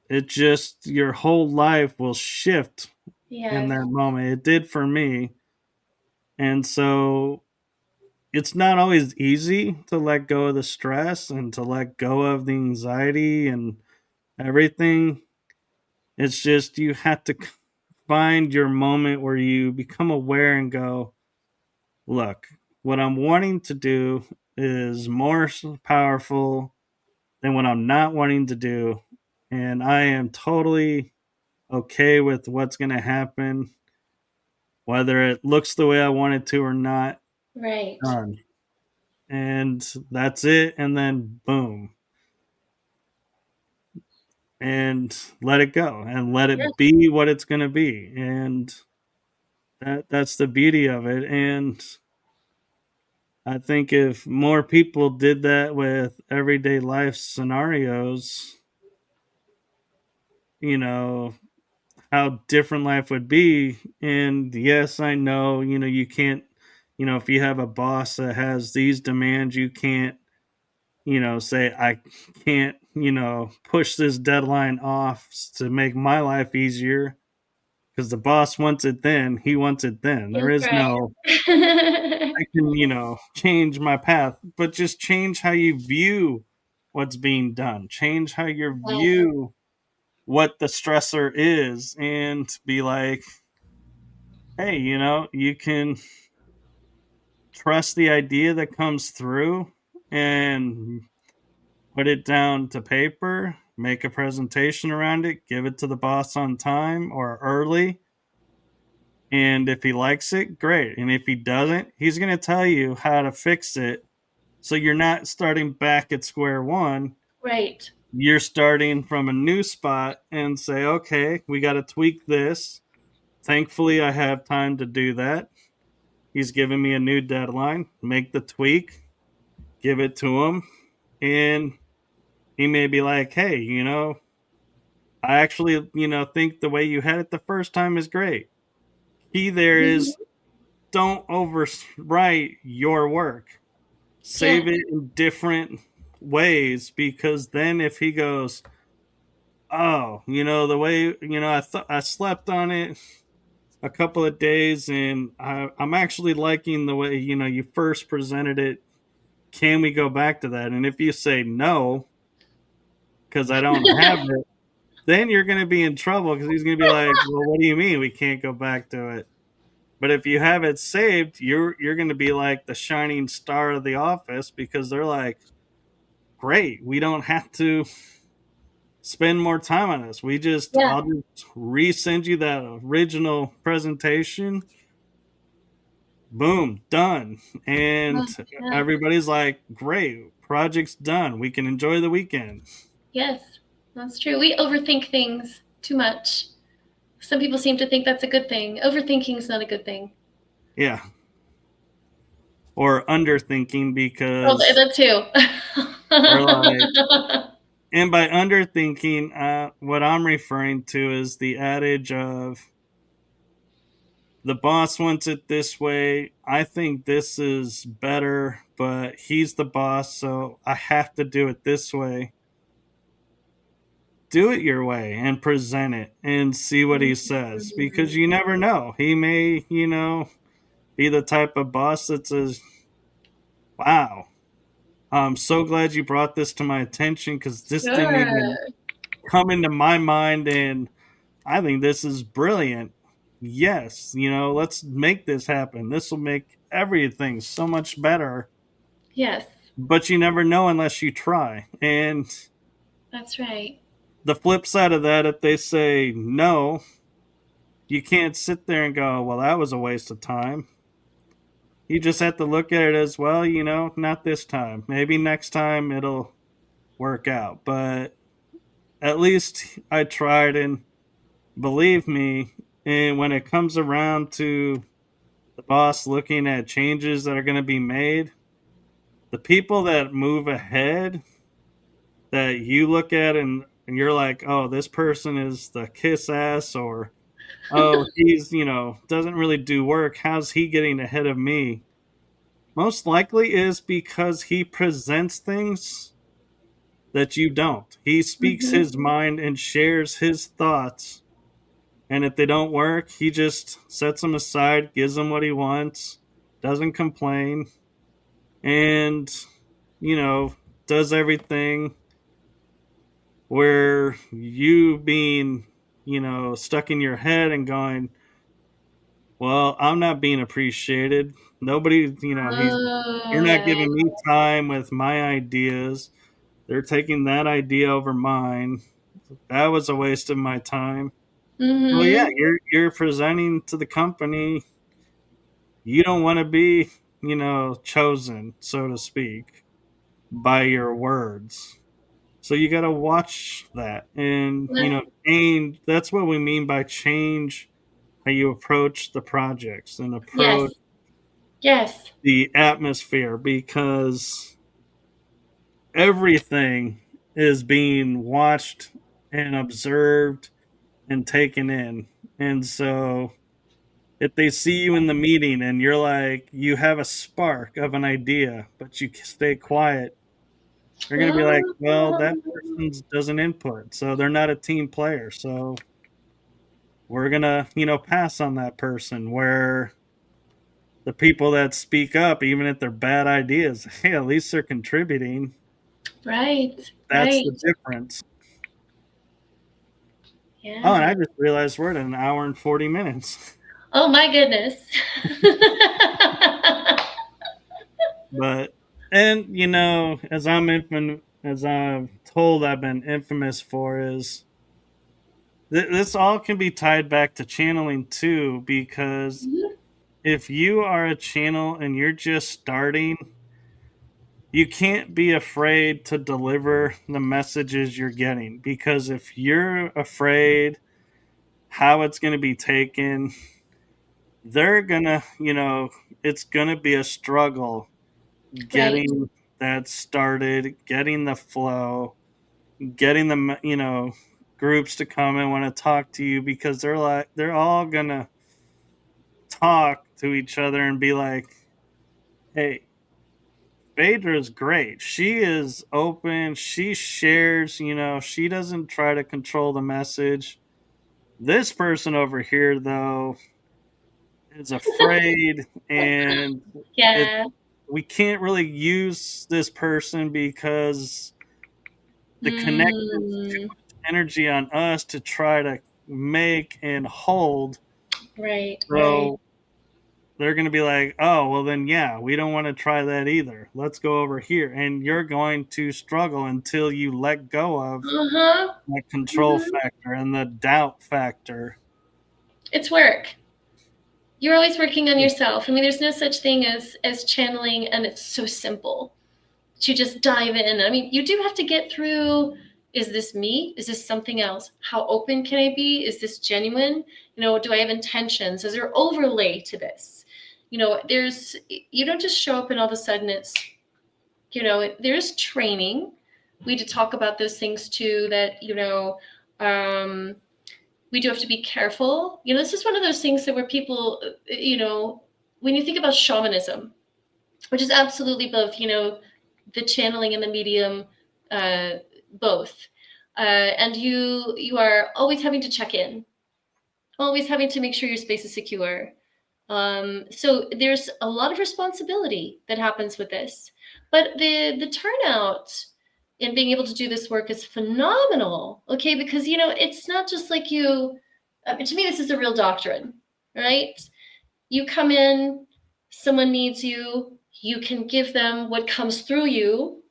it just, your whole life will shift in Yes. that moment. It did for me. And so, it's not always easy to let go of the stress and to let go of the anxiety and everything. It's just you have to find your moment where you become aware and go, look, what I'm wanting to do is more powerful than what I'm not wanting to do. And I am totally okay with what's going to happen, whether it looks the way I want it to or not. Right. Done. And that's it. And then boom. And let it go and let Yes. it be what it's going to be. And that's the beauty of it. And I think if more people did that with everyday life scenarios, you know, how different life would be. And yes, I know, you can't, if you have a boss that has these demands, you can't, say, I can't, push this deadline off to make my life easier because the boss wants it then. He wants it then. There That's is right. no, I can, change my path, but just change how you view what's being done. Change how you Yes. view what the stressor is and be like, hey, you can trust the idea that comes through and put it down to paper, make a presentation around it, give it to the boss on time or early, And if he likes it, great. And if he doesn't, he's going to tell you how to fix it. So you're not starting back at square one. Right. You're starting from a new spot and say, okay, we got to tweak this. Thankfully, I have time to do that. He's giving me a new deadline. Make the tweak, give it to him, and he may be like, hey, I actually, think the way you had it the first time is great. Key there is Mhm. don't overwrite your work. Yeah. Save it in different ways because then if he goes, oh, the way, I thought I slept on it a couple of days and I'm actually liking the way, you first presented it. Can we go back to that? And if you say no, because I don't have it, then you're going to be in trouble because he's going to be like, well, what do you mean we can't go back to it? But if you have it saved, you're going to be like the shining star of the office because they're like, great, we don't have to spend more time on this. Yeah. I'll just resend you that original presentation. Boom, done. And Oh, yeah. everybody's like, great, project's done. We can enjoy the weekend. Yes, that's true. We overthink things too much. Some people seem to think that's a good thing. Overthinking is not a good thing. Yeah. Or underthinking Oh, because that too. they're like, and by underthinking, what I'm referring to is the adage of the boss wants it this way. I think this is better, but he's the boss, so I have to do it this way. Do it your way and present it and see what he says because you never know. He may, be the type of boss that says, wow, I'm so glad you brought this to my attention because this didn't even Sure. come into my mind and I think this is brilliant. Yes, let's make this happen. This will make everything so much better. Yes, But you never know unless you try. And that's right. the flip side of that, if they say no, you can't sit there and go, well, that was a waste of time. You just have to look at it as well, not this time. Maybe next time it'll work out. But at least I tried, and believe me, and when it comes around to the boss looking at changes that are going to be made, the people that move ahead that you look at and you're like, oh, this person is the kiss ass, or oh, he's, doesn't really do work. How's he getting ahead of me? Most likely is because he presents things that you don't. He speaks Hmm. his mind and shares his thoughts. And if they don't work, he just sets them aside, gives them what he wants, doesn't complain, and, you know, does everything where you being, stuck in your head and going, well, I'm not being appreciated. Nobody, you're Oh, not yeah. giving me time with my ideas. They're taking that idea over mine. That was a waste of my time. Well, yeah, Hmm. you're presenting to the company. You don't want to be, chosen, so to speak, by your words. So you got to watch that and, change. That's what we mean by change how you approach the projects and approach Yes. Yes. the atmosphere because everything is being watched and observed and taken in. And so if they see you in the meeting and you're like, you have a spark of an idea, but you stay quiet, they're going to be like, well, that person doesn't input. So they're not a team player. So we're going to, pass on that person where the people that speak up, even if they're bad ideas, hey, at least they're contributing. Right. That's Right. the difference. Oh, and Yeah. I just realized we're at an hour and 40 minutes. Oh my goodness. But, and, as I'm told I've been infamous for is This all can be tied back to channeling too, because Mhm. if you are a channel and you're just starting, you can't be afraid to deliver the messages you're getting, because if you're afraid how it's going to be taken, they're going to, it's going to be a struggle Right. getting that started, getting the flow, getting the, groups to come and want to talk to you, because they're all going to talk to each other and be like, hey, Phaedra is great. She is open. She shares, she doesn't try to control the message. This person over here, though, is afraid, and it Yeah. we can't really use this person because the connection is too Mm. much energy on us to try to make and hold. Right. Right. So they're going to be like, oh, well, then, yeah, we don't want to try that either. Let's go over here. And you're going to struggle until you let go of Uh-huh. that control Hmm. factor and the doubt factor. It's work. You're always working on yourself. I mean, there's no such thing as channeling, and it's so simple to just dive in. I mean, you do have to get through, is this me? Is this something else? How open can I be? Is this genuine? Do I have intentions? Is there overlay to this? There's you don't just show up and all of a sudden it's, there's training. We did talk about those things too, that, um, we do have to be careful. This is one of those things that where people, when you think about shamanism, which is absolutely both, the channeling and the medium, uh, both. And you are always having to check in, always having to make sure your space is secure. So there's a lot of responsibility that happens with this, but the turnout in being able to do this work is phenomenal. Okay, because it's not just like you. To me, this is a real doctrine, right? You come in, someone needs you, you can give them what comes through you.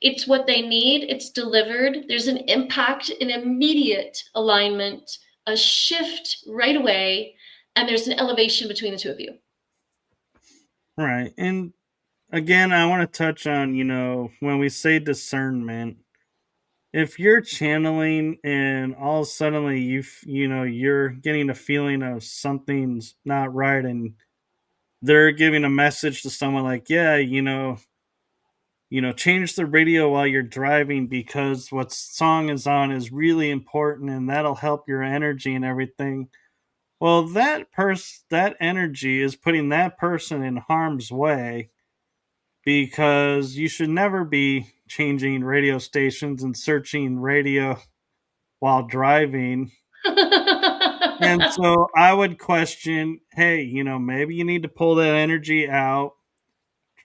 It's what they need, it's delivered. There's an impact, an immediate alignment, a shift right away, and there's an elevation between the two of you. Right. And again, I want to touch on, when we say discernment, if you're channeling and all suddenly you're getting a feeling of something's not right, and they're giving a message to someone like, yeah, change the radio while you're driving because what song is on is really important and that'll help your energy and everything. Well, that energy is putting that person in harm's way, because you should never be changing radio stations and searching radio while driving. And so I would question, hey, maybe you need to pull that energy out,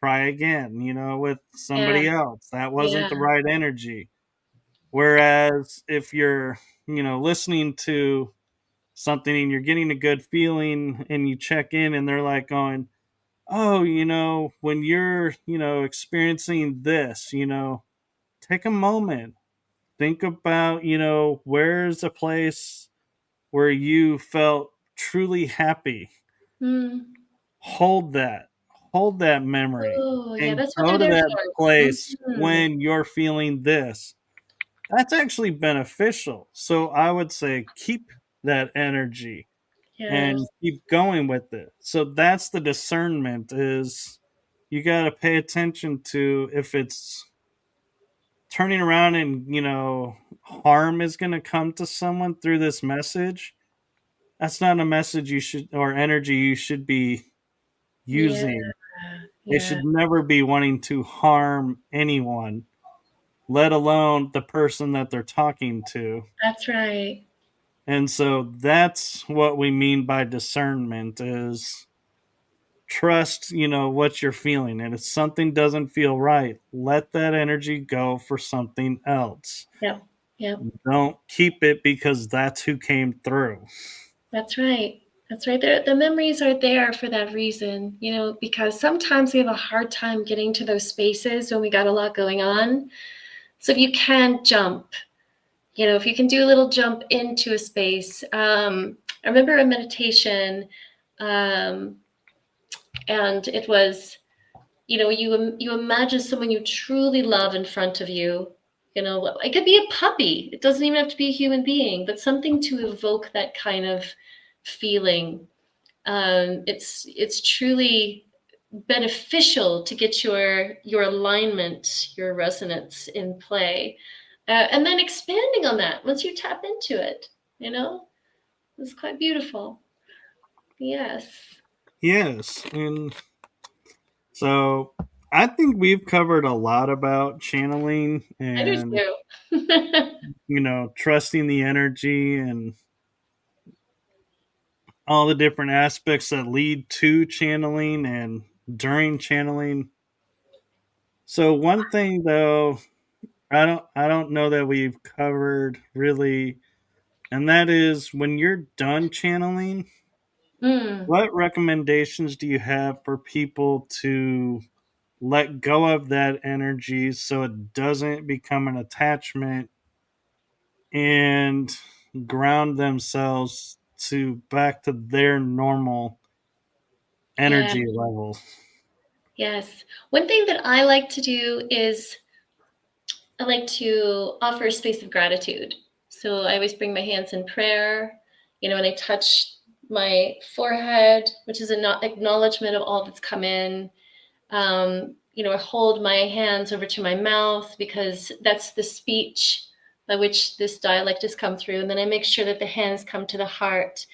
try again, with Yeah, somebody else. That wasn't yeah. the right energy. Whereas if you're, listening to something and you're getting a good feeling and you check in and they're like going, oh, when you're, experiencing this, take a moment, think about, where's a place where you felt truly happy. Mm. Hold that, hold that memory, Oh, yeah, and that's what go they're to there that for. place Mhm. when you're feeling this. That's actually beneficial. So I would say keep that energy and Yes. keep going with it. So that's the discernment, is you got to pay attention to if it's turning around and, harm is going to come to someone through this message. That's not a message you should, or energy you should be Yeah, using. They yeah, should never be wanting to harm anyone, let alone the person that they're talking to. that's right. And so that's what we mean by discernment, is trust, what you're feeling. And if something doesn't feel right, let that energy go for something else. Yep, yep. Don't keep it because that's who came through. That's right. That's right. The memories are there for that reason, because sometimes we have a hard time getting to those spaces when we got a lot going on. So if you can jump, If you can do a little jump into a space. I remember a meditation, um, and it was, you imagine someone you truly love in front of you. It could be a puppy. It doesn't even have to be a human being, but something to evoke that kind of feeling. It's truly beneficial to get your alignment, your resonance in play, and then expanding on that once you tap into it. It's quite beautiful. Yes, Yes, and so I think we've covered a lot about channeling I do and too. trusting the energy and all the different aspects that lead to channeling and during channeling. So one thing though, I don't know that we've covered really, and that is when you're done channeling, Mm, what recommendations do you have for people to let go of that energy so it doesn't become an attachment and ground themselves to back to their normal yeah, energy level? yes. One thing that I like to do is I like to offer a space of gratitude. So I always bring my hands in prayer, and I touch my forehead, which is an acknowledgement of all that's come in. I hold my hands over to my mouth because that's the speech by which this dialect has come through. And then I make sure that the hands come to the heart.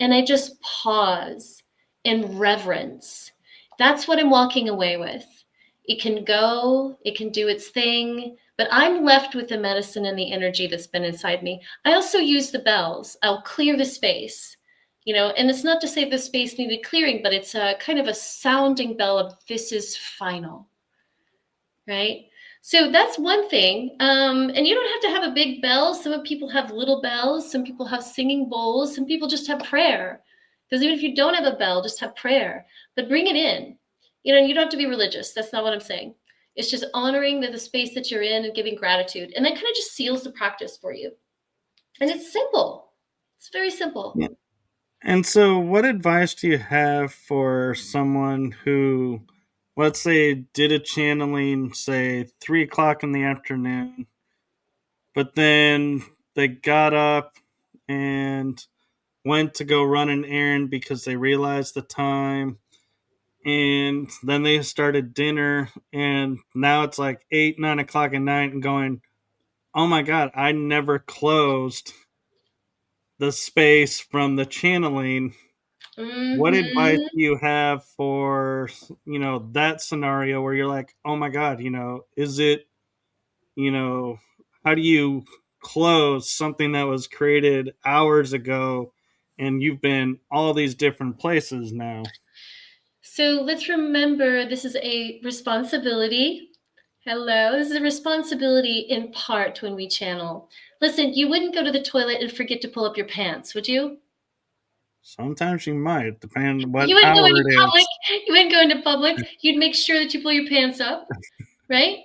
And I just pause in reverence. That's what I'm walking away with. It can go, it can do its thing, but I'm left with the medicine and the energy that's been inside me. I also use the bells. I'll clear the space, and it's not to say the space needed clearing, but it's a kind of a sounding bell of this is final, right? So that's one thing. And you don't have to have a big bell. Some people have little bells. Some people have singing bowls. Some people just have prayer. Because even if you don't have a bell, just have prayer. But bring it in. You don't have to be religious. That's not what I'm saying. It's just honoring the space that you're in and giving gratitude. And that kind of just seals the practice for you. And it's simple. It's very simple. Yeah. And so, what advice do you have for someone who, let's say, did a channeling, say, 3 o'clock in the afternoon, but then they got up and went to go run an errand because they realized the time, and then they started dinner, and now it's like 8, 9 o'clock at night, and going, oh my God, I never closed the space from the channeling. What advice Mm-hmm. do you have for that scenario where you're like, oh my God, is it, you know how do you close something that was created hours ago and you've been all these different places now? So let's remember this is a responsibility. Hello, this is a responsibility in part when we channel. Listen, you wouldn't go to the toilet and forget to pull up your pants, would you? Sometimes you might, depending on what You wouldn't go hour into it public. is. You wouldn't go into public. You'd make sure that you pull your pants up, right?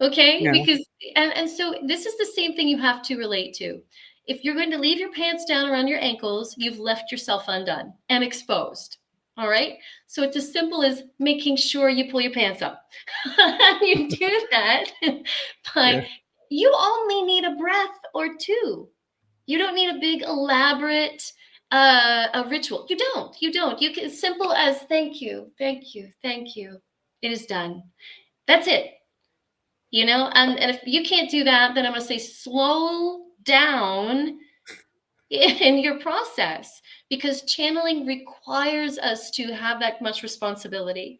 Okay, Yeah, because and so this is the same thing you have to relate to. If you're going to leave your pants down around your ankles, you've left yourself undone and exposed. All right? So it's as simple as making sure you pull your pants up. You do that yeah, by you only need a breath or two. You don't need a big elaborate a ritual. You don't. You don't. You can as simple as thank you, thank you, thank you. It is done. That's it. And if you can't do that, then I'm going to say slow down in your process because channeling requires us to have that much responsibility,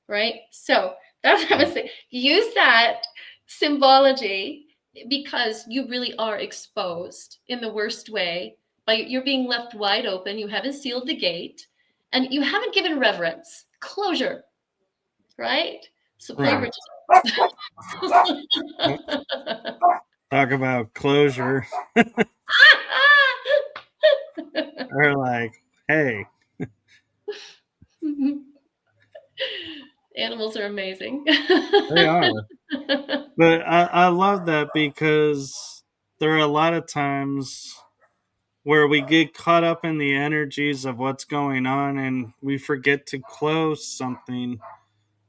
right? So that's what I'm going to say. Use that symbology because you really are exposed in the worst way. You're being left wide open. You haven't sealed the gate and you haven't given reverence, closure, right? So pull your right. britches Well, up. talk about closure. Or like, hey, Animals are amazing. they are. But I love that because there are a lot of times where we get caught up in the energies of what's going on and we forget to close something.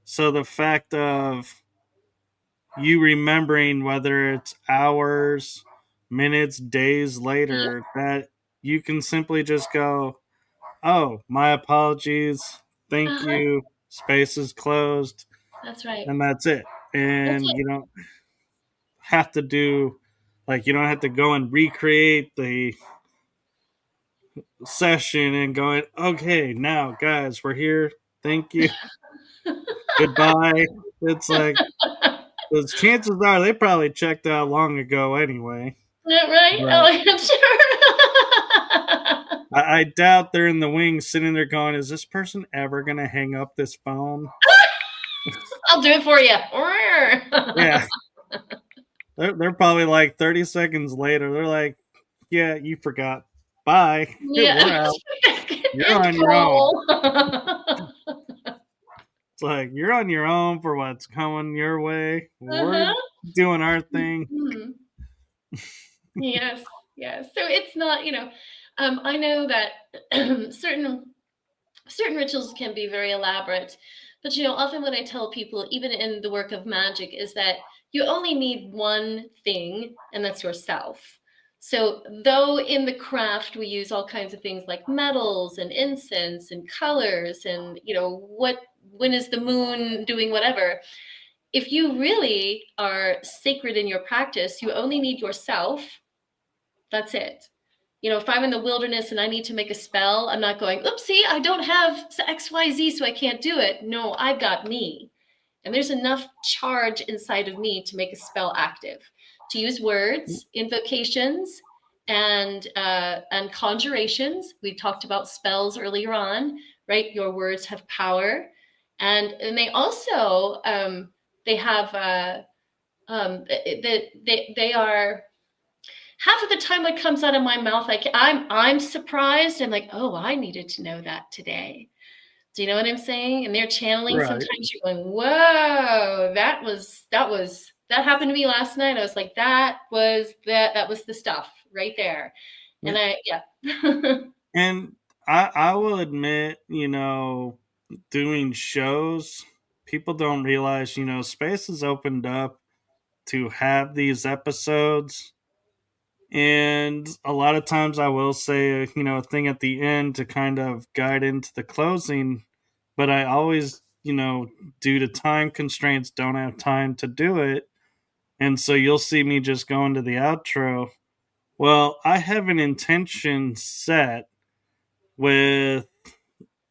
So the fact of you remembering, whether it's hours, minutes, days Mhm. later, that you can simply just go, oh, my apologies, thank Uh-huh. you, space is closed, That's right. and that's it. That's And it. you don't have to do, like, you don't have to go and recreate the session and going, okay, now, guys, we're here, thank you, goodbye. It's like, those chances are they probably checked out long ago anyway. Yeah, right? But Oh, yeah, sure. I doubt they're in the wings sitting there going, is this person ever going to hang up this phone? I'll do it for you. Yeah. They're probably like 30 seconds later. They're like, yeah, you forgot. Bye. Yeah. We're out. You're End on your own. call. It's like, you're on your own for what's coming your way. We're Uh-huh. doing our thing. Mhm. Yes, yes. So it's not, I know that certain rituals can be very elaborate, but often what I tell people, even in the work of magic, is that you only need one thing, and that's yourself. So though in the craft we use all kinds of things like metals and incense and colors and when is the moon doing whatever, if you really are sacred in your practice, you only need yourself. That's it. If I'm in the wilderness and I need to make a spell, I'm not going, oopsie, I don't have XYZ, so I can't do it. No, I've got me. And there's enough charge inside of me to make a spell active, to use words, invocations, and conjurations. We talked about spells earlier on, right? Your words have power, and they also they have they are half of the time what comes out of my mouth, like I'm surprised. I'm like, oh, I needed to know that today. Do you know what I'm saying? And they're channeling. Right. Sometimes you're going, whoa, that happened to me last night. I was like, that was the stuff right there. And yeah. And I will admit, doing shows, people don't realize, space is opened up to have these episodes. And a lot of times I will say, a thing at the end to kind of guide into the closing, but I always, due to time constraints, don't have time to do it. And so you'll see me just go into the outro. Well, I have an intention set with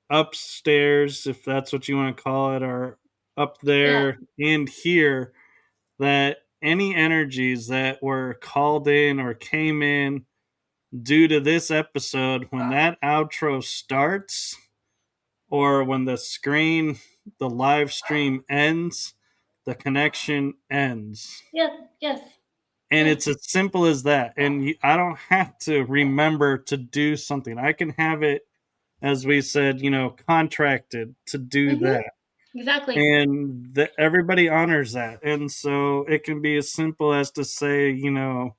upstairs, if that's what you want to call it, or up Yeah. there and here, that any energies that were called in or came in due to this episode, when that outro starts or when the live stream ends, the connection ends. Yeah. Yes. And Yes. it's as simple as that. And I don't have to remember to do something. I can have it, as we said, contracted to do Hmm. that. Exactly. And everybody honors that. And so it can be as simple as to say, oh,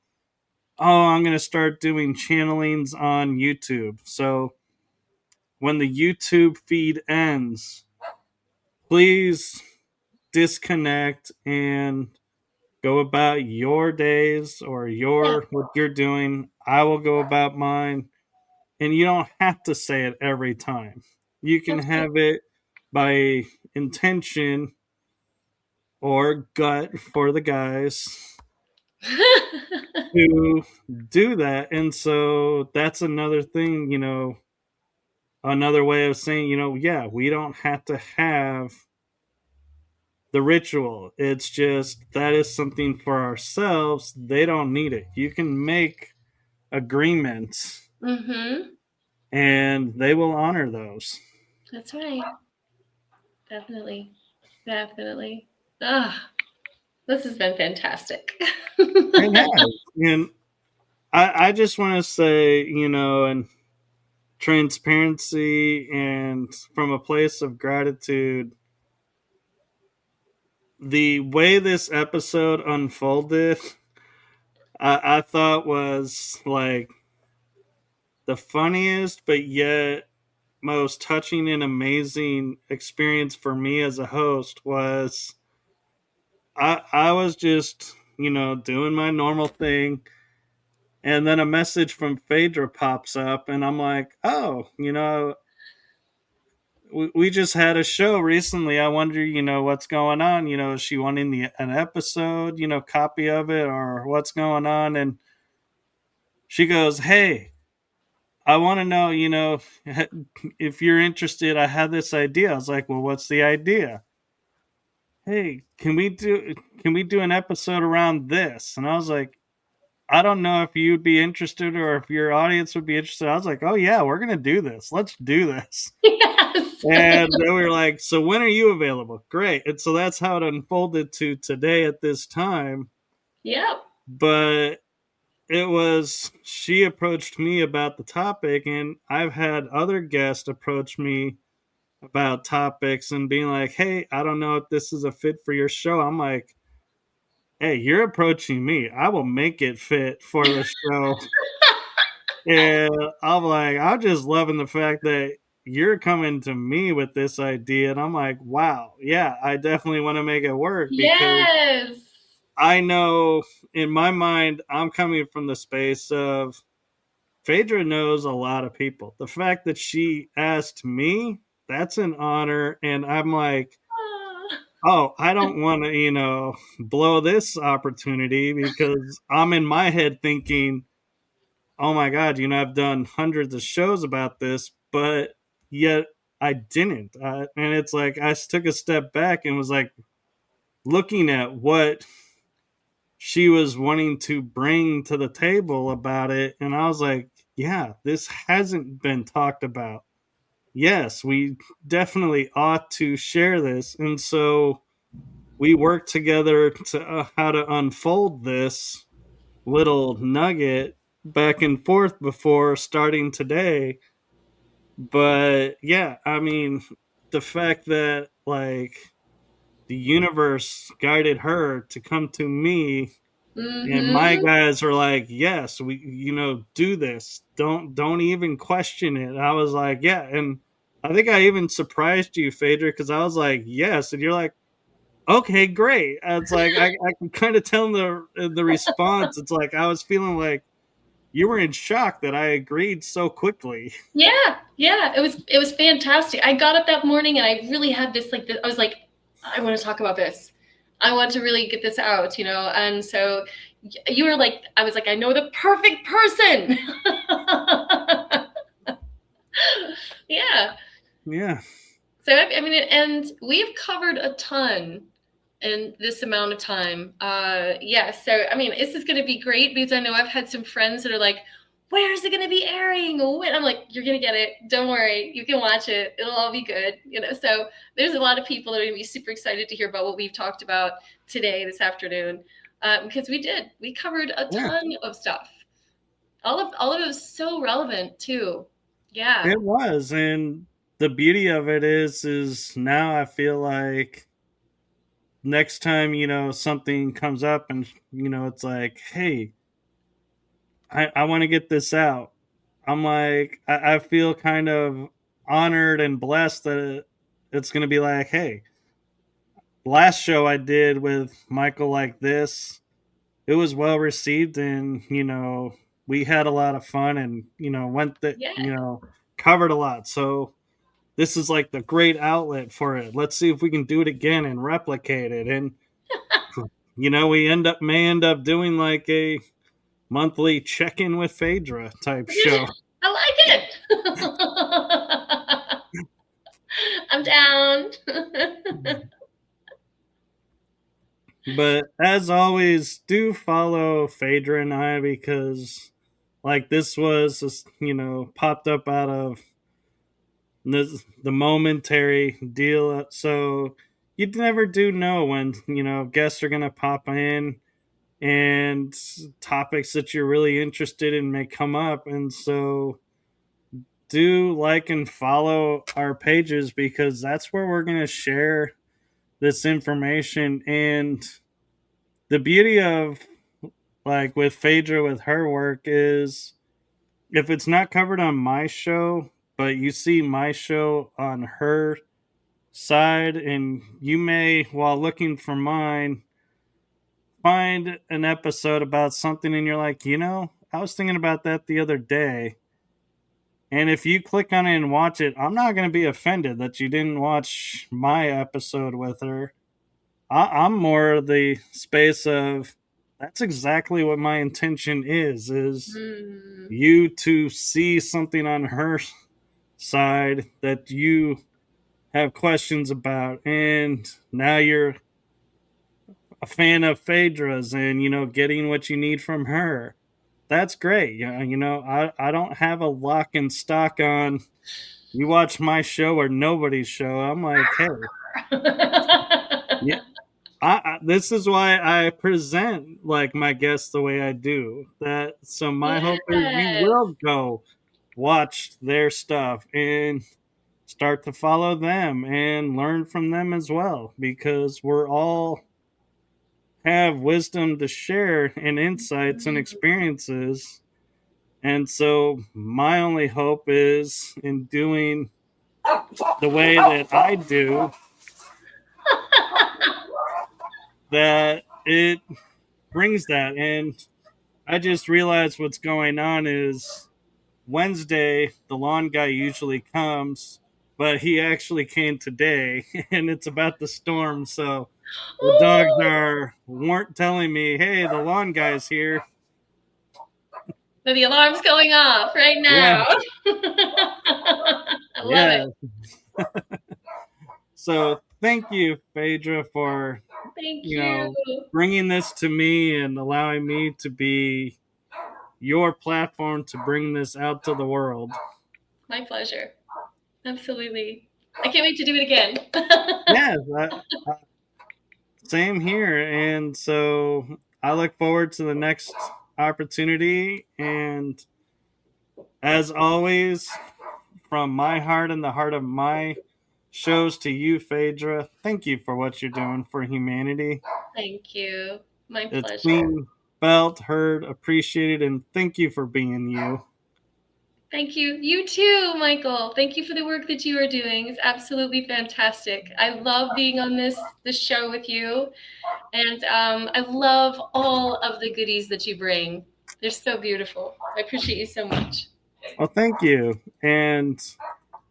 I'm going to start doing channelings on YouTube. So when the YouTube feed ends, please disconnect and go about your days or Yeah. what you're doing. I will go about mine. And you don't have to say it every time. You can That's right. have it by intention or gut for the guys to do that. And so that's another thing, another way of saying, yeah, we don't have to have the ritual. It's just that is something for ourselves. They don't need it. You can make agreements Hmm. and they will honor those. That's right. Definitely. Definitely. Ah, this has been fantastic. It has. And I just want to say, and transparency and from a place of gratitude, the way this episode unfolded, I thought was like the funniest, but yet most touching and amazing experience for me as a host was I was just, doing my normal thing. And then a message from Phaedra pops up, and I'm like, oh, we just had a show recently. I wonder, what's going on? Is she wanting an episode, copy of it, or what's going on? And she goes, hey, I want to know, if you're interested. I have this idea. I was like, well, what's the idea? Hey, can we do an episode around this? And I was like, I don't know if you'd be interested or if your audience would be interested. I was like, oh yeah, we're gonna do this. Let's do this. Yes. And then we were like, so when are you available? Great. And so that's how it unfolded to today at this time. Yep. But it was, she approached me about the topic, and I've had other guests approach me about topics and being like, hey, I don't know if this is a fit for your show. I'm like, hey, you're approaching me. I will make it fit for the show. And I'm like, I'm just loving the fact that you're coming to me with this idea. And I'm like, wow, yeah, I definitely want to make it work because Yes. I know in my mind, I'm coming from the space of Phaedra knows a lot of people. The fact that she asked me, that's an honor. And I'm like, oh, I don't want to, blow this opportunity because I'm in my head thinking, oh my God, I've done hundreds of shows about this, but yet I didn't. And it's like I took a step back and was like looking at what she was wanting to bring to the table about it. And I was like, yeah, this hasn't been talked about. Yes, we definitely ought to share this. And so we worked together to how to unfold this little nugget back and forth before starting today. But yeah, I mean, the fact that like the universe guided her to come to me, and my Mm-hmm. guys were like, yes, we, do this, don't even question it. I was like, yeah. And I think I even surprised you, Phaedra, because I was like, yes, and you're like, okay, great. It's like I can kind of tell in the response. It's like I was feeling like you were in shock that I agreed so quickly. Yeah, yeah, it was fantastic. I got up that morning and I really had this like I was like, I want to talk about this. I want to really get this out, And so you were like, I was like, I know the perfect person. Yeah. Yeah, So I mean, and we've covered a ton in this amount of time. Yeah. So I mean, this is going to be great because I know I've had some friends that are like, "Where's it going to be airing?" When? I'm like, "You're going to get it. Don't worry. You can watch it. It'll all be good." So there's a lot of people that are going to be super excited to hear about what we've talked about today, this afternoon, because we covered a yeah, ton of stuff. All of it was so relevant too. Yeah. it was. And the beauty of it is now I feel like next time, something comes up and, it's like, hey, I want to get this out. I'm like, I feel kind of honored and blessed that it's going to be like, hey, last show I did with Michael like this, it was well received, and we had a lot of fun, and went that Yeah. covered a lot. So this is like the great outlet for it. Let's see if we can do it again and replicate it. And we may end up doing like a monthly check-in with Phaedra type show. I like it. I'm down. But as always, do follow Phaedra and I, because like this was just, popped up out of the momentary deal. So you never do know when, guests are going to pop in, and topics that you're really interested in may come up. And so do like and follow our pages, because that's where we're going to share this information. And the beauty of like with Phaedra with her work is if it's not covered on my show, but you see my show on her side, and you may, while looking for mine, find an episode about something and you're like, I was thinking about that the other day. And if you click on it and watch it, I'm not going to be offended that you didn't watch my episode with her. I'm more the space of that's exactly what my intention is Mm. you to see something on her side that you have questions about, and now you're a fan of Phaedra's and getting what you need from her. That's great. I don't have a lock and stock on you watch my show or nobody's show. I'm like, hey, yeah, this is why I present like my guests the way I do. That so my hope is you Yes. will go watch their stuff and start to follow them and learn from them as well, because we're all have wisdom to share and insights and Mm. experiences. And so my only hope is in doing the way that I do that it brings that. And I just realized what's going on is Wednesday, the lawn guy usually comes, but he actually came today and it's about the storm. So the dogs weren't telling me, hey, the lawn guy's here. So the alarm's going off right Yeah, now. I love it. yeah. So thank you, Phaedra, for, Thank you you. know, bringing this to me and allowing me to be your platform to bring this out to the world. My pleasure. Absolutely. I can't wait to do it again. Yes, same here. And so I look forward to the next opportunity. And as always, from my heart and the heart of my shows to you, Phaedra, thank you for what you're doing for humanity. Thank you. My It's pleasure. being felt, heard, appreciated, and thank you for being you. Thank you. You too, Michael. Thank you for the work that you are doing. It's absolutely fantastic. I love being on this show with you, and I love all of the goodies that you bring. They're so beautiful. I appreciate you so much. Well, thank you. And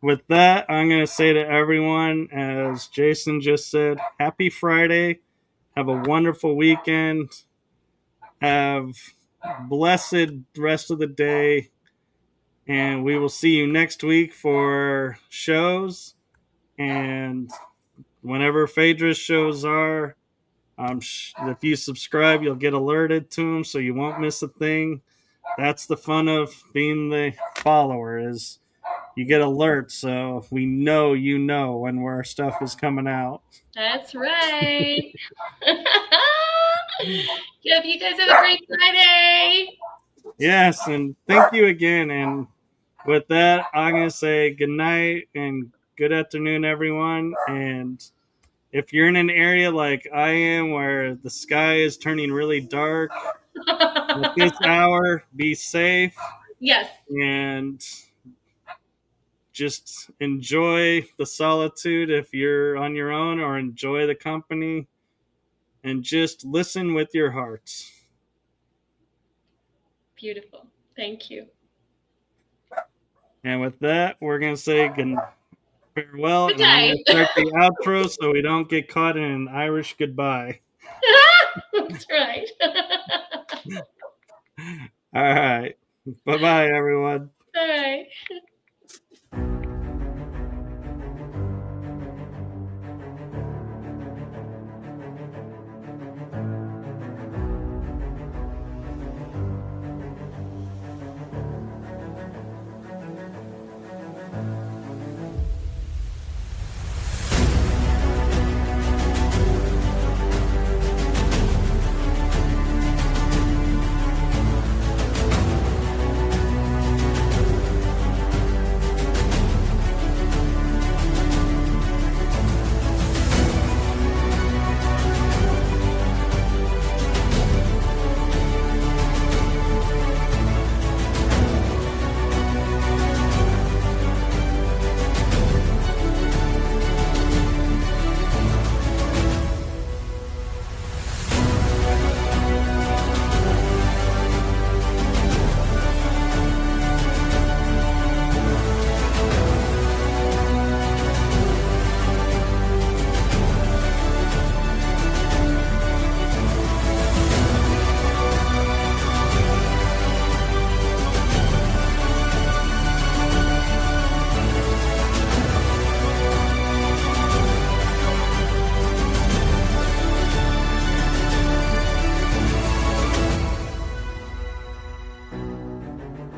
with that, I'm going to say to everyone, as Jason just said, happy Friday. Have a wonderful weekend. Have blessed rest of the day. And we will see you next week for shows. And whenever Phaedra's shows are, if you subscribe, you'll get alerted to them so you won't miss a thing. That's the fun of being the follower is you get alerts, so we know when our stuff is coming out. That's right. Yep, you guys have a great Friday. Yes, and thank you again. And with that, I'm going to say good night and good afternoon, everyone. And if you're in an area like I am where the sky is turning really dark at this hour, be safe Yes. and just enjoy the solitude if you're on your own, or enjoy the company and just listen with your hearts. Beautiful. Thank you. And with that, we're going to say good farewell, Good and I'm going night. to start the outro so we don't get caught in an Irish goodbye. That's right. All right. Bye bye, everyone. All right.